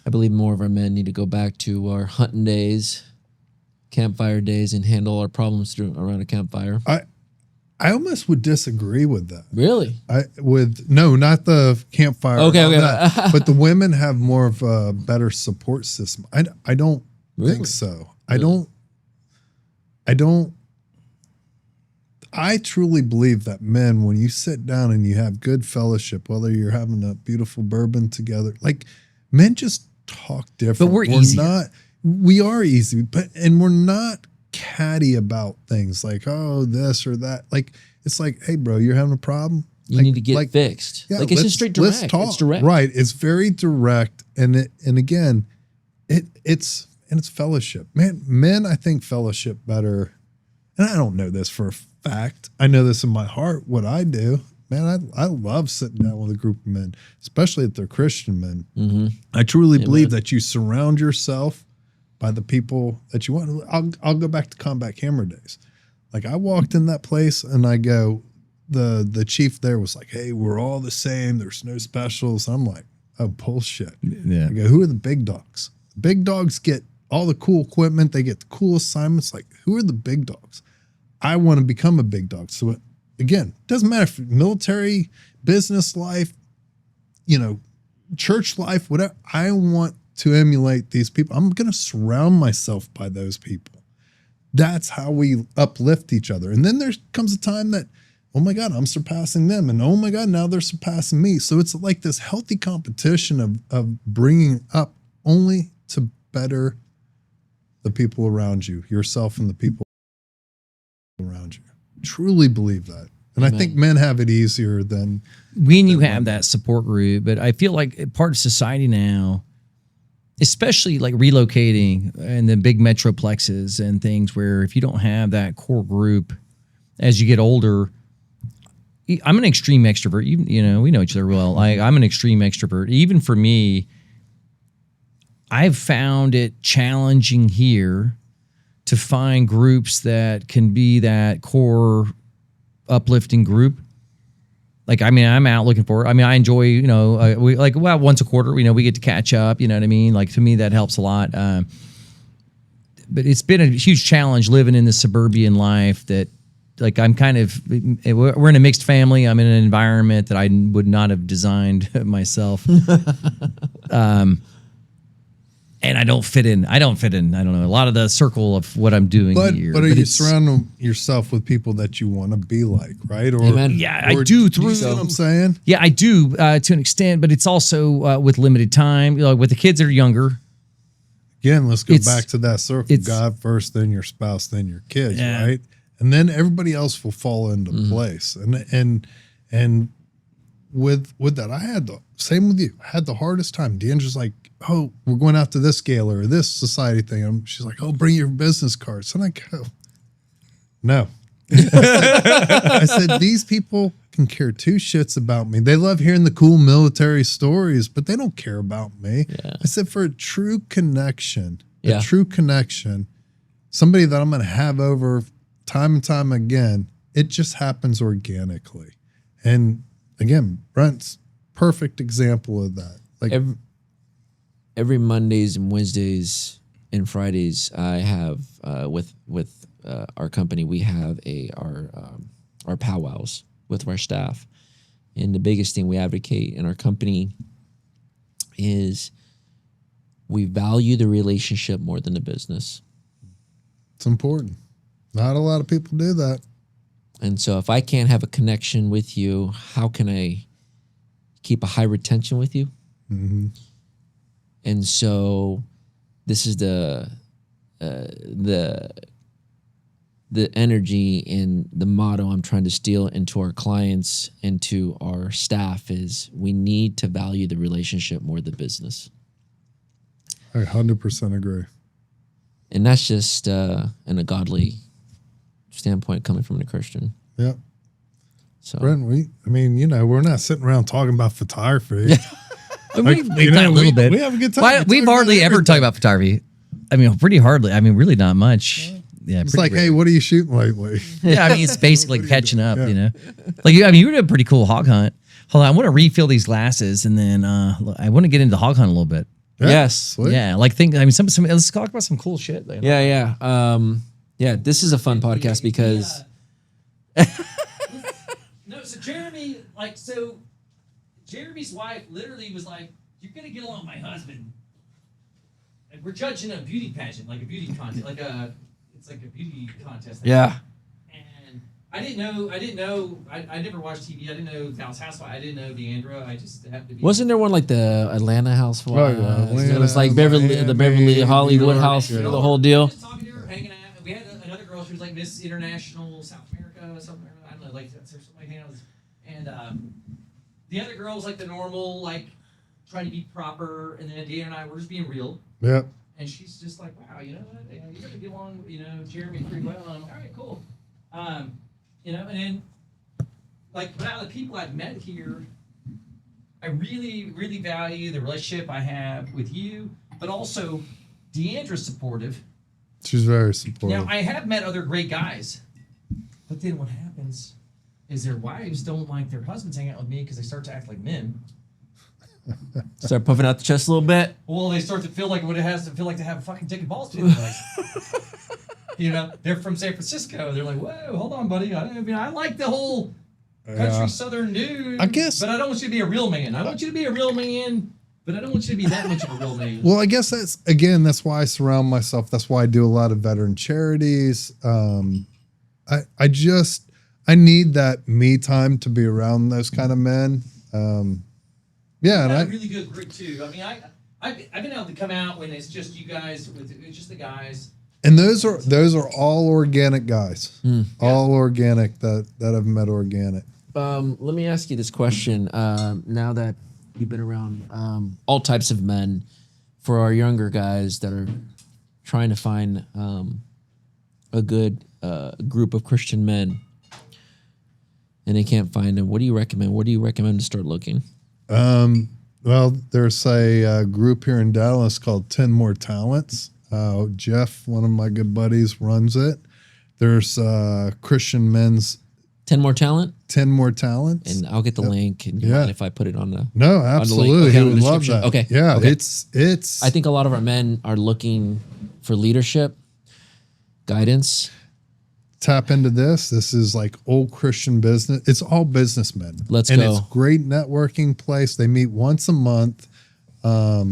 I believe more of our men need to go back to our hunting days, campfire days, and handle our problems around a campfire. I almost would disagree with that. Really? No, not the campfire. Okay, and all okay. that, but the women have more of a better support system. I don't Really? think so. Really? I truly believe that men, when you sit down and you have good fellowship, whether you're having a beautiful bourbon together, like men just talk different. But we're easier. not. We are easy, and we're not catty about things like, oh, this or that. Like, it's like, hey, bro, you're having a problem. You need to get fixed. Yeah, Like it's just straight direct. Let's talk. It's direct. Right. It's very direct. And again, it's fellowship. Men, I think fellowship better. And I don't know this for a fact. I know this in my heart, what I do. Man, I love sitting down with a group of men, especially if they're Christian men. Mm-hmm. I truly believe that you surround yourself by the people that you want. I'll go back to Combat Camera days. Like I walked in that place and I go, the chief there was like, hey, we're all the same. There's no specials. I'm like, oh, bullshit. Yeah. I go, who are the big dogs? The big dogs get all the cool equipment. They get the cool assignments. Like, who are the big dogs? I want to become a big dog. So again, doesn't matter if military, business life, church life, whatever. I want to emulate these people. I'm going to surround myself by those people. That's how we uplift each other. And then there comes a time that, oh my God, I'm surpassing them. And oh my God, now they're surpassing me. So it's like this healthy competition of bringing up only to better the people around you, yourself and the people around you. Truly believe that. And Amen. I think men have it easier than when you have that support group. But I feel like part of society now, especially like relocating and the big metroplexes and things where if you don't have that core group as you get older, I'm an extreme extrovert. Even, we know each other well. I'm an extreme extrovert. Even for me, I've found it challenging here to find groups that can be that core uplifting group. Like, I'm out looking for it. I enjoy, we once a quarter, we get to catch up, you know what I mean? Like, to me, that helps a lot. But it's been a huge challenge living in the suburban life that, like, we're in a mixed family. I'm in an environment that I would not have designed myself. And I don't fit in. I don't know. A lot of the circle of what I'm doing here. But are you surrounding yourself with people that you want to be like, right? Or, Amen. Yeah, I do. Do you see what I'm saying? Yeah, I do to an extent, but it's also with limited time. With the kids that are younger. Again, let's go back to that circle. it's- God first, then your spouse, then your kids, Yeah. right? And then everybody else will fall into place. And with that, I had the same with you. I had the hardest time. D'Andra's like, oh, we're going out to this gala or this society thing. And she's like, oh, bring your business cards. And I go, no. I said, these people can care two shits about me. They love hearing the cool military stories, but they don't care about me. Yeah. I said, for a true connection, Yeah. somebody that I'm going to have over time and time again, it just happens organically. And again, Brent's perfect example of that. Like Every Mondays and Wednesdays and Fridays, I have with our company, we have our powwows with our staff, and the biggest thing we advocate in our company is we value the relationship more than the business. it's important. Not a lot of people do that. And so, if I can't have a connection with you, how can I keep a high retention with you? Mm-hmm. And so, this is the energy and the motto I'm trying to steal into our clients and to our staff is we need to value the relationship more than business. I 100% agree. And that's just in a godly standpoint coming from a Christian. Yeah. So Brent, we're not sitting around talking about photography. We've done a little bit. We have a good time. We've hardly ever talked about photography. Pretty hardly. Really not much. Yeah, It's like, hey, what are you shooting lately? yeah. It's basically catching up. Like you were a pretty cool hog hunt. Hold on, I want to refill these glasses, and then I want to get into the hog hunt a little bit. Yes. Sweet. Yeah, some. Let's talk about some cool shit. Yeah. This is a fun podcast because No, so Jeremy's wife literally was like, "You're gonna get along with my husband." Like, we're judging a beauty pageant, like a beauty contest, it's like a beauty contest. yeah. And I didn't know. I never watched TV. I didn't know Dallas Housewives. I didn't know Deandra. I just happened to be. Wasn't there one like the Atlanta Housewives? Oh, yeah, Atlanta, It was like the Beverly Miami, Hollywood New York, house, yeah. the whole deal. Just talking to her, hanging out. We had another girl. She was like Miss International South America, something. I don't know, like that, something like that. And the other girl was like the normal, like trying to be proper. And then Deanna and I were just being real. Yeah. And she's just like, wow, you know what? You're gonna get along, Jeremy pretty well. And I'm like, all right, cool. And then like out of the people I've met here, I really, really value the relationship I have with you, but also Deandra's supportive. She's very supportive. Now I have met other great guys, but then what happens is their wives don't like their husbands hang out with me because they start to act like men. Start puffing out the chest a little bit. Well, they start to feel like what it has to feel like to have a fucking dick and balls to their legs. You know, they're from San Francisco. They're like, whoa, hold on, buddy. I like the whole country Southern dude. I guess. But I don't want you to be a real man. I want you to be a real man, but I don't want you to be that much of a real man. Well, I guess that's why I surround myself. That's why I do a lot of veteran charities. I need that me time to be around those kind of men. Yeah, and a really good group too. I mean, I've been able to come out when it's just you guys, it's just the guys. and those are all organic guys, all organic that I've met organic. Let me ask you this question. Now that you've been around all types of men, for our younger guys that are trying to find a good group of Christian men, and they can't find them, what do you recommend? What do you recommend to start looking? Well, there's a group here in Dallas called 10 More Talents. Jeff, one of my good buddies, runs it. There's Christian men's 10 More Talent? 10 More Talents. And I'll get the link. And you mind if I put it on the... No, absolutely. Okay, He on the would love description. that. Okay. Yeah, Okay. it's. I think a lot of our men are looking for leadership, guidance. Tap into this. This is like old Christian business. It's all businessmen. Let's and go. it's great networking place. They meet once a month. What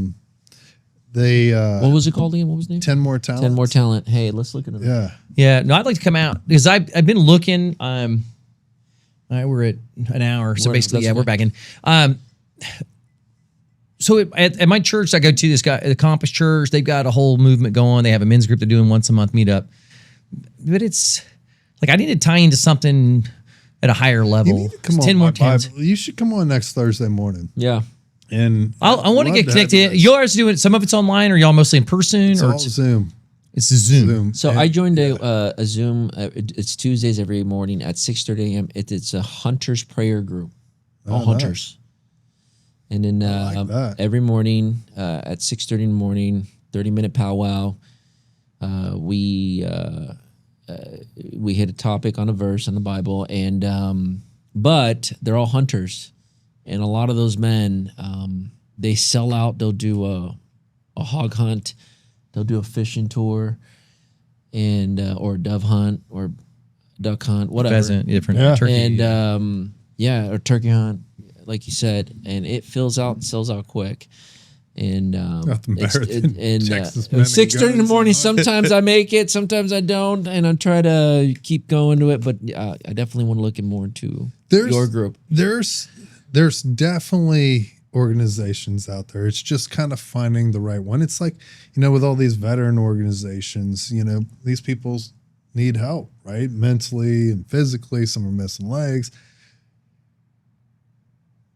was it called again? What was the name? 10 More Talents. 10 More Talent. Hey, let's look at it. Yeah. Yeah, no, I'd like to come out because I've been looking. We're at an hour, so basically, that's we're back in. So at my church, I go to this guy, the Compass Church. They've got a whole movement going. They have a men's group they're doing once a month meetup. But it's like I need to tie into something at a higher level. You need to come on 10 more my times. Bible. You should come on next Thursday morning. Yeah. And I want to love get have connected. you guys. Yours doing some of it's online, or y'all mostly in person, It's or all Zoom. it's a Zoom. So I joined a Zoom. It's Tuesdays every morning at 6:30 a.m. It's a hunters prayer group, all hunters. And then like that. every morning at 6:30 in the morning, 30-minute powwow. We hit a topic on a verse in the Bible, and but they're all hunters, and a lot of those men they sell out. They'll do a hog hunt. They'll do a fishing tour, and or a dove hunt or duck hunt, whatever. Pheasant, different Yeah. turkey. And or turkey hunt, like you said, and it sells out quick. And Nothing better than Texas men and 6:30 in the guns. morning. Sometimes I make it, sometimes I don't, and I try to keep going to it. But I definitely want to look more into your group. There's definitely organizations out there. It's just kind of finding the right one. It's like, with all these veteran organizations, these people need help, right? Mentally and physically. Some are missing legs.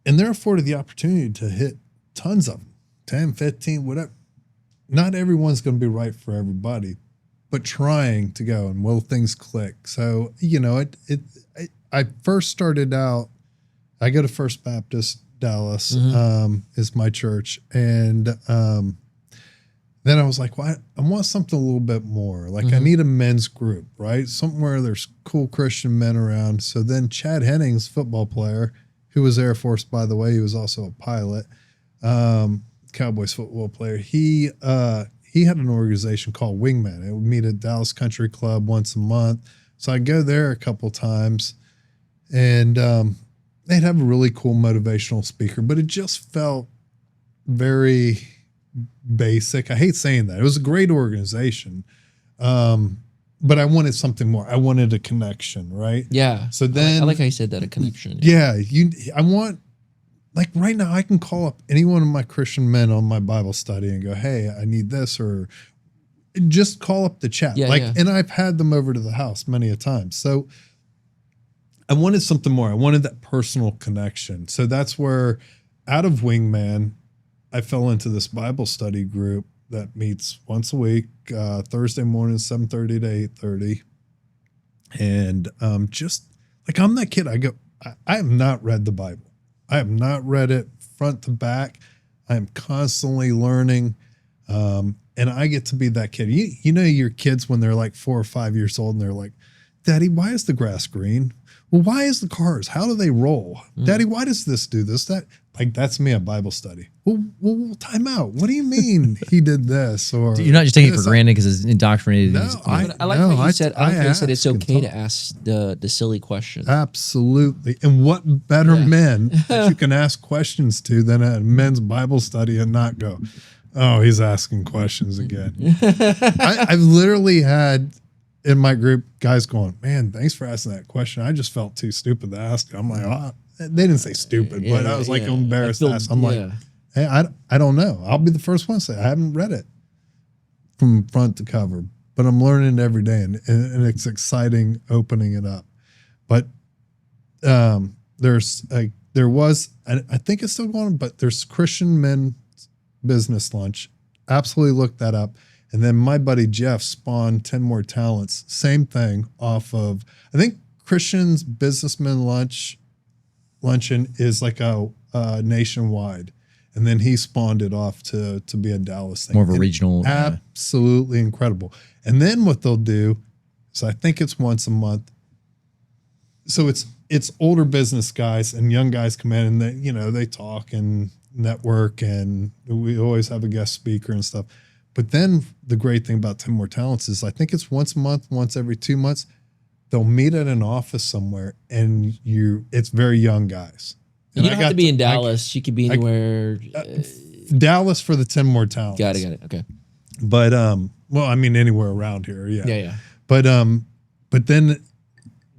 And they're afforded the opportunity to hit tons of them, 10, 15, whatever. Not everyone's going to be right for everybody, but trying to go, and will things click? So, I first started out, I go to First Baptist Dallas, is my church. And then I was like, well, I want something a little bit more. Like I need a men's group, right? Somewhere there's cool Christian men around. So then Chad Hennings, football player, who was Air Force, by the way, he was also a pilot, Cowboys football player. He had an organization called Wingman. It would meet at Dallas Country Club once a month. So I go there a couple times, and they'd have a really cool motivational speaker, but it just felt very basic. I hate saying that. It was a great organization, but I wanted something more. I wanted a connection, right? Yeah. So then, I like how you said that, a connection. yeah, I want, like right now, I can call up any one of my Christian men on my Bible study and go, hey, I need this, or just call up the chat. Yeah, yeah. And I've had them over to the house many a time. So I wanted something more. I wanted that personal connection. So that's where, out of Wingman, I fell into this Bible study group that meets once a week, Thursday morning, 7:30 to 8:30. And just like, I'm that kid. I have not read the Bible. I have not read it front to back. I am constantly learning. And I get to be that kid. You know your kids when they're like 4 or 5 years old and they're like, Daddy, why is the grass green? Well, why is the cars? How do they roll? Daddy, why does this do this? Like, that's me at Bible study. Well, time out. What do you mean he did this? Or You're not just taking it this? for granted because it's indoctrinated. No, I like no, how you said. I like how you said it's ask and okay to talk. ask the silly question. Absolutely. And what better men that you can ask questions to than a men's Bible study and not go, oh, he's asking questions again. I've literally had in my group guys going, man, thanks for asking that question. I just felt too stupid to ask. I'm like, oh, they didn't say stupid, but I was like embarrassed to ask. I'm like, hey, I don't know. I'll be the first one to say I haven't read it from front to cover, but I'm learning every day, and it's exciting opening it up. But there was, I think it's still going on, but there's Christian men's business lunch. Absolutely look that up. And then my buddy Jeff spawned 10 More Talents. Same thing off of, I think Christian's businessman luncheon is like a nationwide. And then he spawned it off to be a Dallas thing. More of a regional. Absolutely incredible. And then what they'll do is I think it's once a month. So it's older business guys and young guys come in and they talk and network, and we always have a guest speaker and stuff. But then the great thing about 10 More Talents is I think it's once a month, once every 2 months, they'll meet at an office somewhere, and it's very young guys. You don't have to be in Dallas. You could be anywhere. Dallas for the 10 More Talents. Got it. Okay. But well, I mean anywhere around here, yeah. Yeah. But then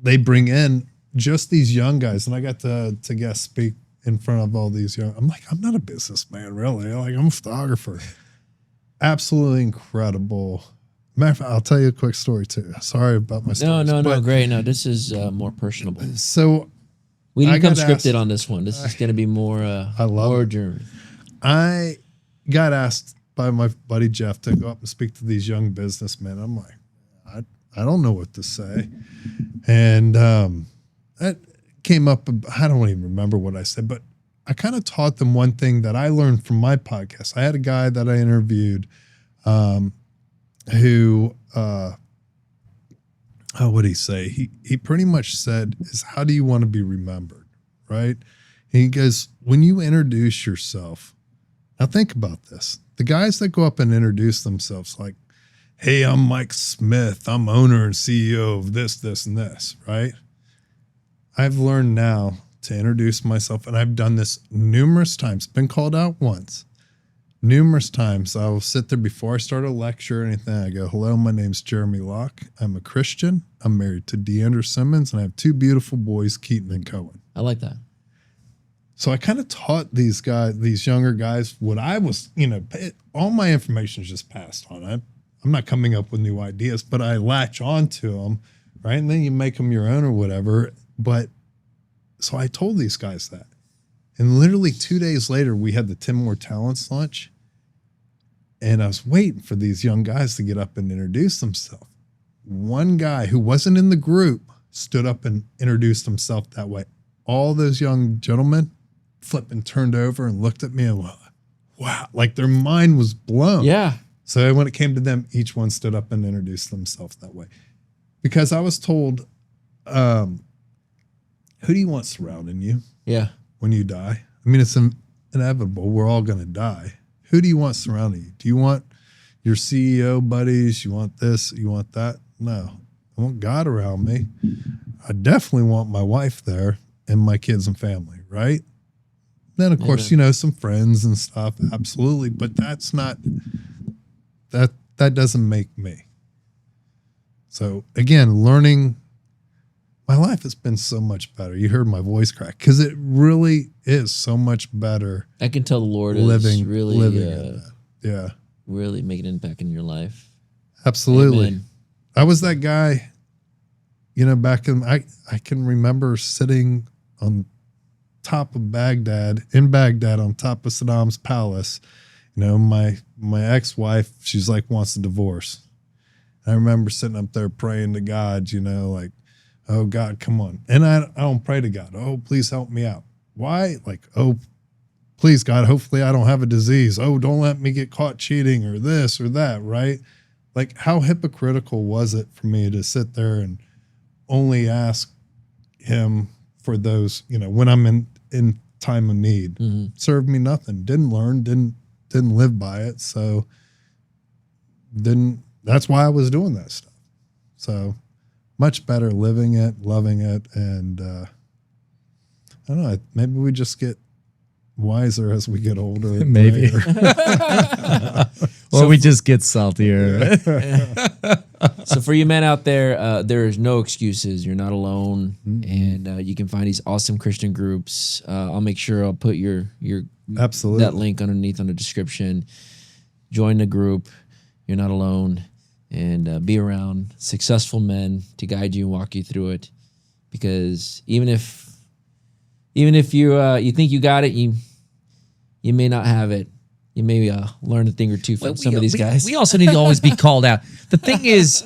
they bring in just these young guys, and I got to guest speak in front of all these young. I'm like, I'm not a businessman, really. Like, I'm a photographer. Absolutely incredible. Matter of fact, I'll tell you a quick story too. Sorry about my stories. No, great. No, this is more personable. So We didn't come got scripted asked- on this one. This is going to be more. I love more it. German. I got asked by my buddy Jeff to go up and speak to these young businessmen. I'm like, I don't know what to say. And that came up, I don't even remember what I said, but I kind of taught them one thing that I learned from my podcast. I had a guy that I interviewed who, what did he say? He pretty much said, is how do you want to be remembered, right? And he goes, when you introduce yourself, now think about this. The guys that go up and introduce themselves like, hey, I'm Mike Smith. I'm owner and CEO of this, this, and this, right? I've learned now to introduce myself, and I've done this numerous times, been called out once. Numerous times I'll sit there before I start a lecture or anything. I go, hello, my name's Jeremy Locke. I'm a Christian. I'm married to Deandra Simmons, and I have two beautiful boys, Keaton and Cohen. I like that. So I kind of taught these guys, these younger guys, what I was, all my information is just passed on. I'm not coming up with new ideas, but I latch on to them, right? And then you make them your own or whatever. But so I told these guys that. And literally 2 days later, we had the 10 More Talents lunch. And I was waiting for these young guys to get up and introduce themselves. One guy who wasn't in the group stood up and introduced himself that way. All those young gentlemen flipped and turned over and looked at me and went, wow, like their mind was blown. Yeah. So when it came to them, each one stood up and introduced themselves that way. Because I was told, who do you want surrounding you Yeah. when you die? I mean, it's inevitable. We're all going to die. Who do you want surrounding you? Do you want your CEO buddies? You want this? You want that? No. I want God around me. I definitely want my wife there and my kids and family, right? Then, of course, some friends and stuff. Absolutely. But that's not, that doesn't make me. So again, learning, my life has been so much better. You heard my voice crack because it really is so much better. I can tell the Lord living is really, in that. Yeah, really making an impact in your life. absolutely. Amen. I was that guy, back in, I can remember sitting on top of Baghdad, on top of Saddam's palace. My ex-wife, she's like, wants a divorce. I remember sitting up there praying to God, like, oh God, come on. And I don't pray to God. Oh, please help me out. Why? Like, oh, please God, hopefully I don't have a disease. Oh, don't let me get caught cheating or this or that, right? Like, how hypocritical was it for me to sit there and only ask him for those, when I'm in time of need. Served me nothing. Didn't learn, didn't live by it. So that's why I was doing that stuff. So much better living it, loving it. And I don't know, maybe we just get wiser as we get older. Maybe. Or we just get saltier. So for you men out there, there is no excuses. You're not alone, and you can find these awesome Christian groups. I'll make sure I'll put your Absolutely. that link underneath on the description. Join the group. You're not alone, and be around successful men to guide you and walk you through it. Because even if you think you got it, you may not have it. You may learn a thing or two from some of these guys. We also need to always be called out. The thing is,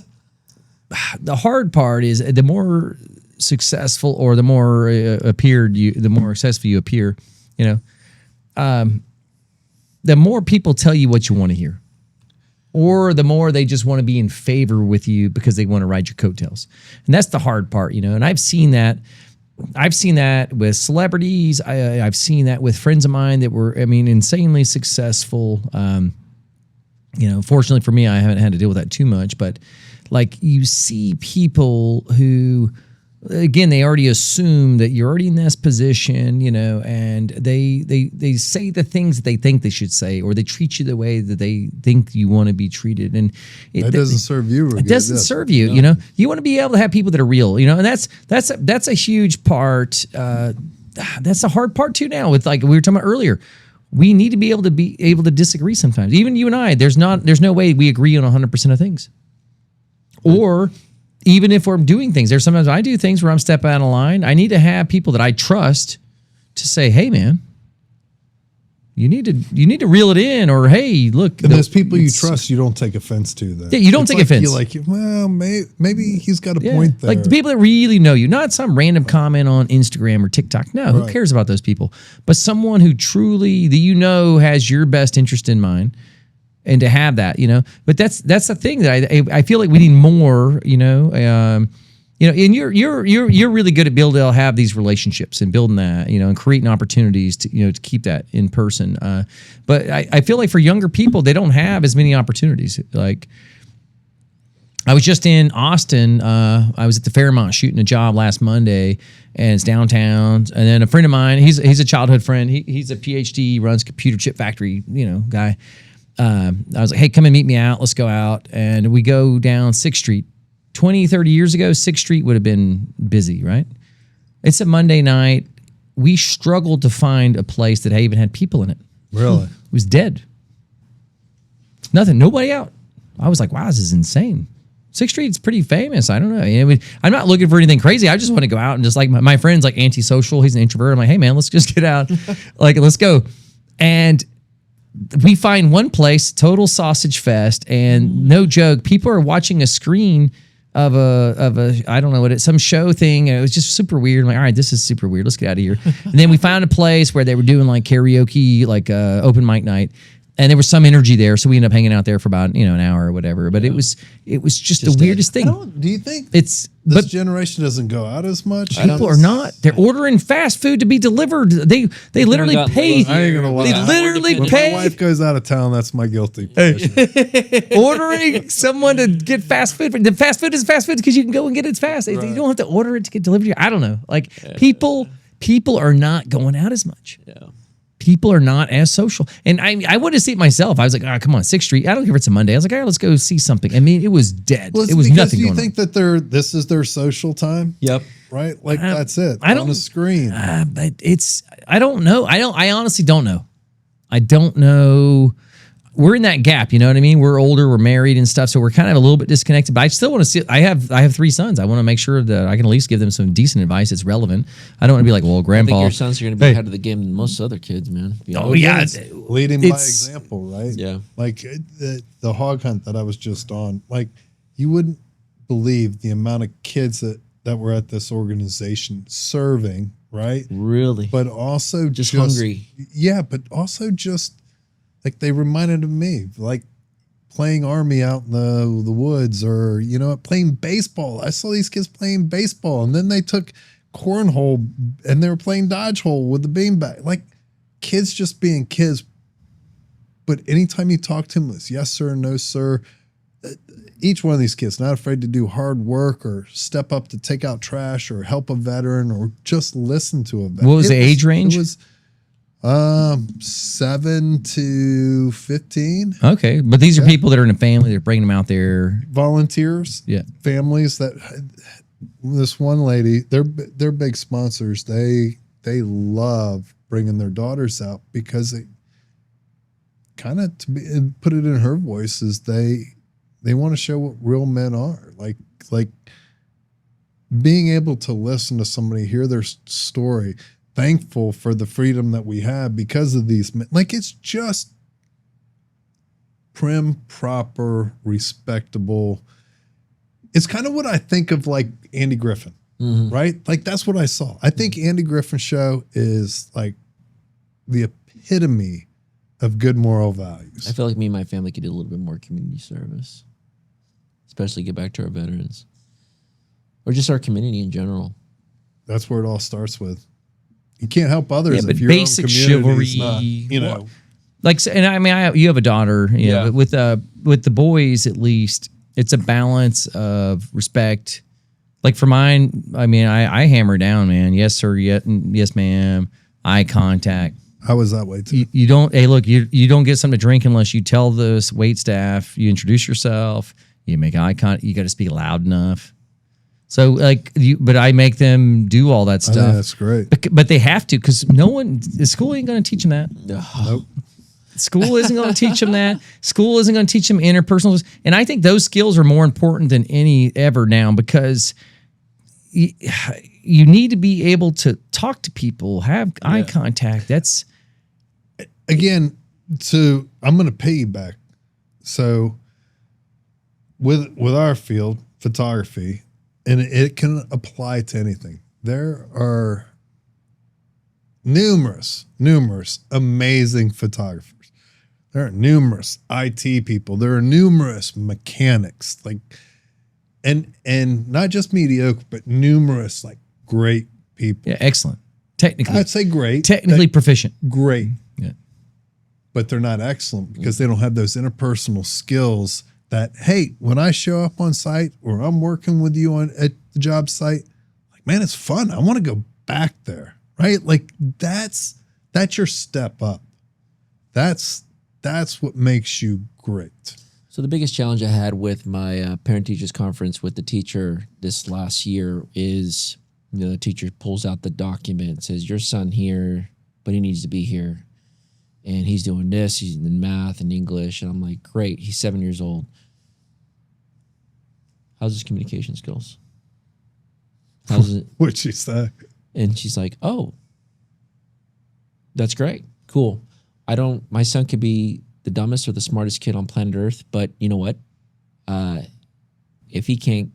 the hard part is the more successful or the more the more successful you appear, the more people tell you what you want to hear, or the more they just want to be in favor with you because they want to ride your coattails. And that's the hard part, and I've seen that. I've seen that with celebrities. I've seen that with friends of mine that were, insanely successful. Fortunately for me, I haven't had to deal with that too much. But like you see people who, again, they already assume that you're already in this position, and they say the things that they think they should say, or they treat you the way that they think you want to be treated, and that doesn't serve you. It doesn't serve you. You want to be able to have people that are real, and that's a huge part. That's a hard part too. Now, with like we were talking about earlier, we need to be able to disagree sometimes. Even you and I, there's no way we agree on 100% of things, or even if we're doing things, there's sometimes I do things where I'm stepping out of line. I need to have people that I trust to say, "Hey, man, you need to reel it in," or "Hey, look." And those people you trust, you don't take offense to. Then you don't take offense. You're like, well, maybe he's got a point there. Like the people that really know you, not some random comment on Instagram or TikTok. No, who cares about those people? But someone who truly has your best interest in mind. And to have that, but that's the thing that I feel like we need more, and you're really good at being able to have these relationships and building that, and creating opportunities to, to keep that in person. But I feel like for younger people, they don't have as many opportunities. Like I was just in Austin. I was at the Fairmont shooting a job last Monday, and it's downtown. And then a friend of mine, he's a childhood friend. He's a PhD, runs computer chip factory, guy. I was like, hey, come and meet me out. Let's go out. And we go down 6th Street. 20, 30 years ago, 6th Street would have been busy, right? It's a Monday night. We struggled to find a place that even had people in it. Really? It was dead. Nothing. Nobody out. I was like, wow, this is insane. 6th Street's pretty famous. I don't know. I'm not looking for anything crazy. I just want to go out and just like my friend's like antisocial. He's an introvert. I'm like, hey, man, let's just get out. Let's go. And we find one place, total sausage fest, and no joke, people are watching a screen of a I don't know what some show thing, and it was just super weird. I'm like, all right, this is super weird. Let's get out of here. And then we found a place where they were doing like karaoke, like open mic night. And there was some energy there, so we ended up hanging out there for about an hour or whatever. But it was just the weirdest thing. Do you think this generation doesn't go out as much? People are not. They're ordering fast food to be delivered. They literally pay. I ain't gonna lie. They literally When pay. my wife goes out of town, that's my guilty pleasure. Ordering someone to get fast food. The fast food is fast food because you can go and get it fast. Right. You don't have to order it to get delivered. I don't know. Like people are not going out as much. Yeah. People are not as social. And I wanted to see it myself. I was like, come on, 6th Street. I don't care if it's a Monday. I was like, all right, let's go see something. It was dead. Well, it was nothing going on. Do you think that this is their social time? Yep. Right? Like that's it. I don't, on the screen. But I don't know. I honestly don't know. I don't know. We're in that gap, you know what I mean? We're older, we're married and stuff, so we're kind of a little bit disconnected. But I still want to see. I have 3 sons. I want to make sure that I can at least give them some decent advice that's relevant. I don't want to be like, well, Grandpa. I think your sons are going to be ahead of the game than most other kids, man. Oh yeah, leading by example, right? Yeah. Like the hog hunt that I was just on. Like you wouldn't believe the amount of kids that were at this organization serving, right? Really, but also just hungry. Yeah, but also just. Like they reminded of me, like playing army out in the woods, or playing baseball. I saw these kids playing baseball, and then they took cornhole and they were playing dodgeball with the beanbag. Like kids just being kids. But anytime you talk to them, it's yes, sir, no, sir. Each one of these kids not afraid to do hard work or step up to take out trash or help a veteran or just listen to a veteran. What was the age range? It was 7 to 15. Okay, but these are people that are in a family. They're bringing them out there. Volunteers, Yeah. families that this one lady, they're big sponsors. They love bringing their daughters out because they kind of, to be, and put it in her voice, is they want to show what real men are. Like being able to listen to somebody, hear their story, thankful for the freedom that we have because of these men. Like it's just prim, proper, respectable. It's kind of what I think of like Andy Griffin, right? Like that's what I saw. I think Andy Griffin's show is like the epitome of good moral values. I feel like me and my family could do a little bit more community service, especially get back to our veterans or just our community in general. That's where it all starts with. You can't help others Yeah, but if your basic own community is chivalry, not, you know. Like, and I mean, you have a daughter, you know, with the boys, at least it's a balance of respect. Like for mine, I mean, I hammer down, man. Yes, sir. Yes, ma'am. Eye contact. I was that way too. You don't, hey, look, you don't get something to drink unless you tell the wait staff, you introduce yourself, you make eye contact, you got to speak loud enough. So like, but I make them do all that I think stuff. that's great. But they have to, because the school ain't going to teach them that. Nope. School isn't going to teach them that. School isn't going to teach them interpersonal. And I think those skills are more important than any ever now, because you need to be able to talk to people, have eye contact. That's Again, I'm going to piggyback. So with our field, photography, and it can apply to anything. There are numerous amazing photographers. There are numerous IT people. There are numerous mechanics, like, and not just mediocre, but numerous like great people. yeah, excellent. Technically, I'd say great. technically proficient. Great. Yeah. But they're not excellent because they don't have those interpersonal skills that, hey, when I show up on site or I'm working with you at the job site, like, man, it's fun. I want to go back there, right? Like that's your step up. That's what makes you great. So the biggest challenge I had with my parent-teachers conference with the teacher this last year is, you know, the teacher pulls out the document, says, your son here, but he needs to be here. And he's doing this, he's in math and English. And I'm like, great, he's 7 years old. How's his communication skills? How's it? What'd she say? And she's like, oh, that's great. Cool. My son could be the dumbest or the smartest kid on planet Earth, but you know what? If he can't,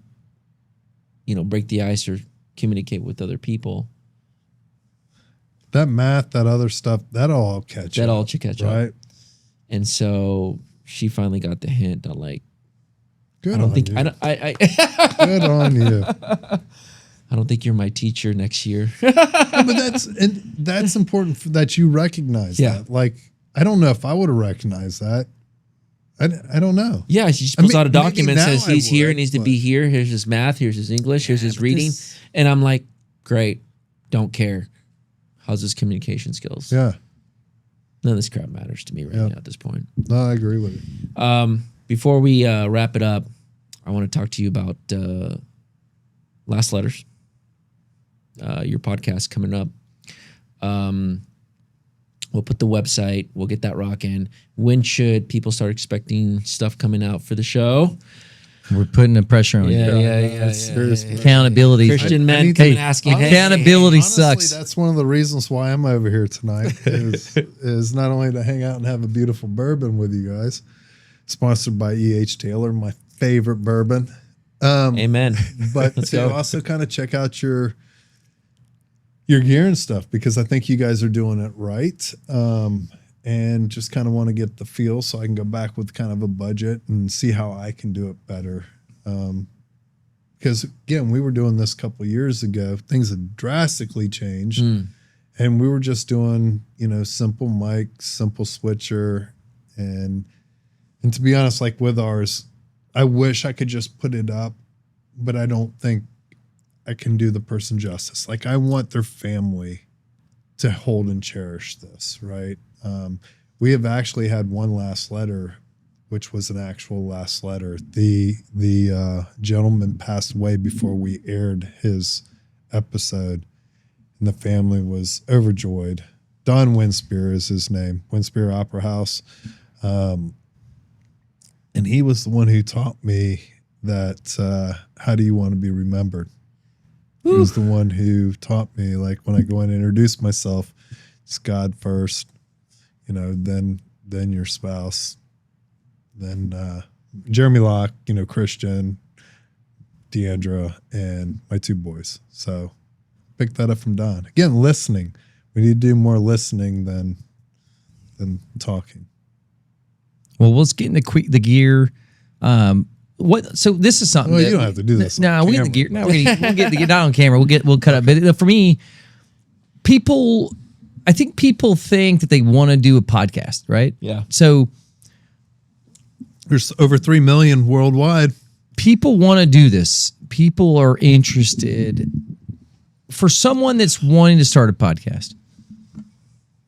break the ice or communicate with other people, That math, that other stuff, that'll all catch up. that'll all catch up. Right? And so she finally got the hint. I'm like, Good I don't on think you. I Good on you. I don't think you're my teacher next year. But that's important that you recognize Yeah. that. Like, I don't know if I would have recognized that. I don't know. Yeah, she just pulls mean, out a document, maybe says now I he's here, would, needs to but- be here. Here's his math, here's his English, here's his reading. And I'm like, great, don't care. How's his communication skills? Yeah. None of this crap matters to me right now at this point. No, I agree with you. Before we wrap it up, I want to talk to you about Last Letters, your podcast coming up. We'll put the website, we'll get that rocking. When should people start expecting stuff coming out for the show? We're putting the pressure on you. Accountability. Christian men need come to- and asking, Honestly- hey, Accountability Honestly, sucks. That's one of the reasons why I'm over here tonight is not only to hang out and have a beautiful bourbon with you guys, sponsored by E.H. Taylor, my favorite bourbon, amen. but Let's to go. also kind of check out your gear and stuff, because I think you guys are doing it right. And just kind of want to get the feel so I can go back with kind of a budget and see how I can do it better. because again, we were doing this a couple of years ago. Things had drastically changed, and we were just doing, simple mic, simple switcher, and to be honest, like with ours, I wish I could just put it up, but I don't think I can do the person justice. Like, I want their family to hold and cherish this, right? We have actually had one last letter, which was an actual last letter. The gentleman passed away before we aired his episode, and the family was overjoyed. Don Winspear is his name, Winspear Opera House. And he was the one who taught me that how do you want to be remembered? He was the one who taught me, like, when I go in and introduce myself, it's God first, then your spouse, then Jeremy Locke, Christian, Deandra, and my two boys. So pick that up from Don. Again, listening. We need to do more listening than talking. Well, let's get in the gear. So this is something. Well, you don't have to do this. No, we get the gear. No, we'll get the gear down on camera. We'll cut up. But for me, I think people think that they want to do a podcast, right? Yeah. So there's over 3 million worldwide. People want to do this. People are interested. For someone that's wanting to start a podcast,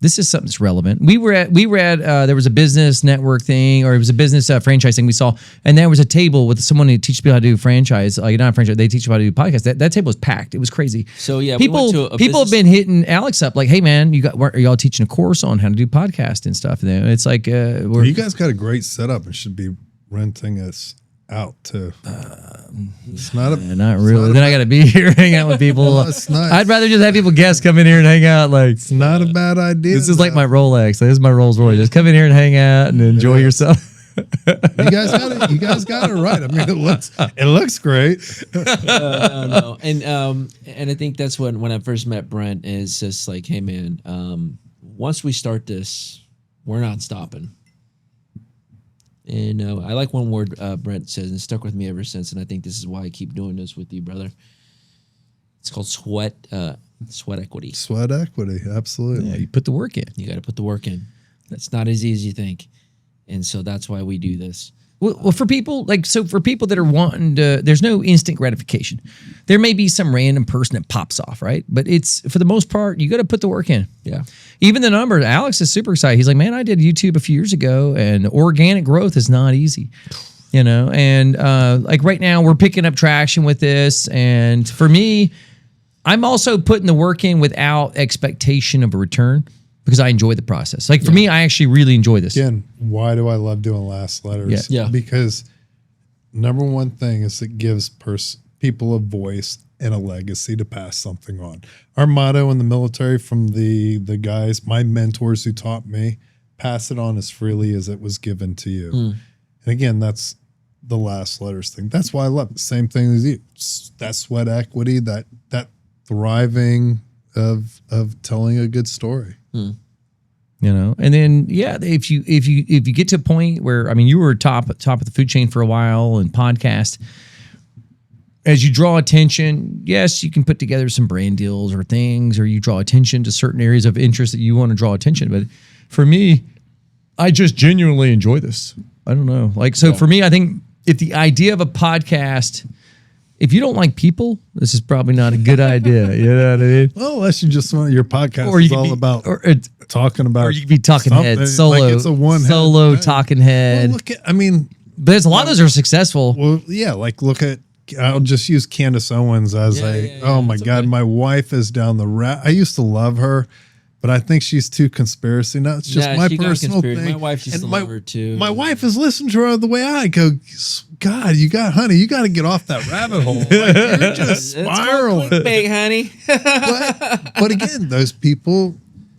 this is something that's relevant. We were at there was a business network thing, or it was a business franchise thing we saw, and there was a table with someone who teaches people how to do franchise, like not franchise, they teach you how to do podcasts. That table was packed. It was crazy. So yeah, people we went to a have business- been hitting Alex up like, hey man, are y'all teaching a course on how to do podcast and stuff? And then it's like You guys got a great setup and should be renting us out too. It's not not really. Then I got to be here, hang out with people. Well, it's nice. I'd rather just have people guests come in here and hang out. Like, It's not a bad idea. this is like my Rolex. This is my Rolls Royce. Just come in here and hang out and enjoy yourself. You guys got it right. I mean, it looks great. No. And I think that's when I first met Brent, is just like, hey man, once we start this, we're not stopping. And I like one word Brent says, and it stuck with me ever since. And I think this is why I keep doing this with you, brother. It's called sweat equity. Sweat equity, absolutely. Yeah, you put the work in. You got to put the work in. That's not as easy as you think. And so that's why we do this. Well, for people for people that are wanting to, there's no instant gratification. There may be some random person that pops off, right? But it's, for the most part, you got to put the work in. Yeah. Even the numbers, Alex is super excited. He's like, man, I did YouTube a few years ago, and organic growth is not easy, and like right now we're picking up traction with this. And for me, I'm also putting the work in without expectation of a return, because I enjoy the process. Like for me, I actually really enjoy this. Again, why do I love doing last letters? Yeah. Because number one thing is it gives people a voice and a legacy to pass something on. Our motto in the military from the guys, my mentors who taught me, pass it on as freely as it was given to you. And again, that's the last letters thing. That's why I love it. Same thing as you. That sweat equity, that thriving of telling a good story. And then if you get to a point where, I mean, you were top of the food chain for a while and podcast, as you draw attention, yes, you can put together some brand deals or things, or you draw attention to certain areas of interest that you want to draw attention. But for me, I just genuinely enjoy this. I don't know. For me, I think if the idea of a podcast, if you don't like people, this is probably not a good idea. You know what I mean? Well, unless you just want your podcast Or you is could all be- about or it's- talking about, Or you could be talking head, something. solo, Like it's a one-head solo thing. talking head. Well, But there's a lot of those are successful. Well, yeah, like look at, I'll just use Candace Owens as oh my God, my wife is down the rat. I used to love her, but I think she's too conspiracy. No, it's just my she got personal conspiracy. thing. My wife used to love her too. My wife is listening to her the way I go, God, you got to get off that rabbit hole. Like, you're just spiraling. Big honey. But again, those people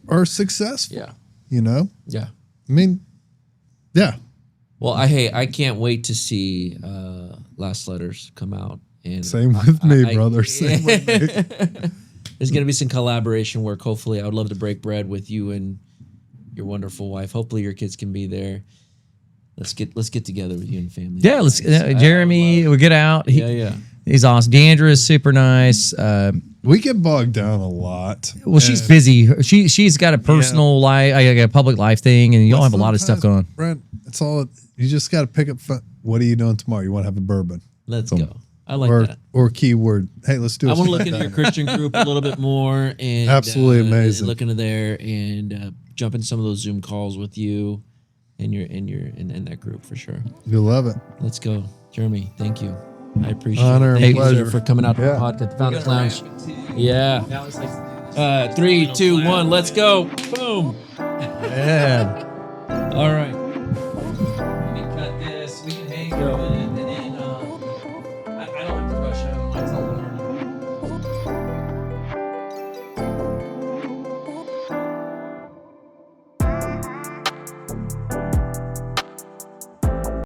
are successful. Yeah. I Yeah. mean, yeah. Well, I can't wait to see Last Letters come out. And Same with me, brother. Same with me. There's going to be some collaboration work. Hopefully, I would love to break bread with you and your wonderful wife. Hopefully, your kids can be there. Let's get together with you and family. Yeah, let's Jeremy, we get out. Yeah. He's awesome. Deandra is super nice. We get bogged down a lot. Well, she's busy. She's got a personal life, a public life thing, and you all have a lot of stuff going on. Brent, it's all you just got to pick up. What are you doing tomorrow? You want to have a bourbon? Let's go. I like or that. or keyword. Hey, let's do it. I want to look into your Christian group a little bit more and Absolutely amazing. Look into there and jump in some of those Zoom calls with you and in that group for sure. You'll love it. Let's go, Jeremy. Thank you. I appreciate Honor it. and Thank you, sir, pleasure. for coming out to the Yeah. podcast, the Founders Lounge. Yeah. 3, 2, 1. Let's go. Boom. Yeah. All right. Let me cut this. We can hang for a minute and then.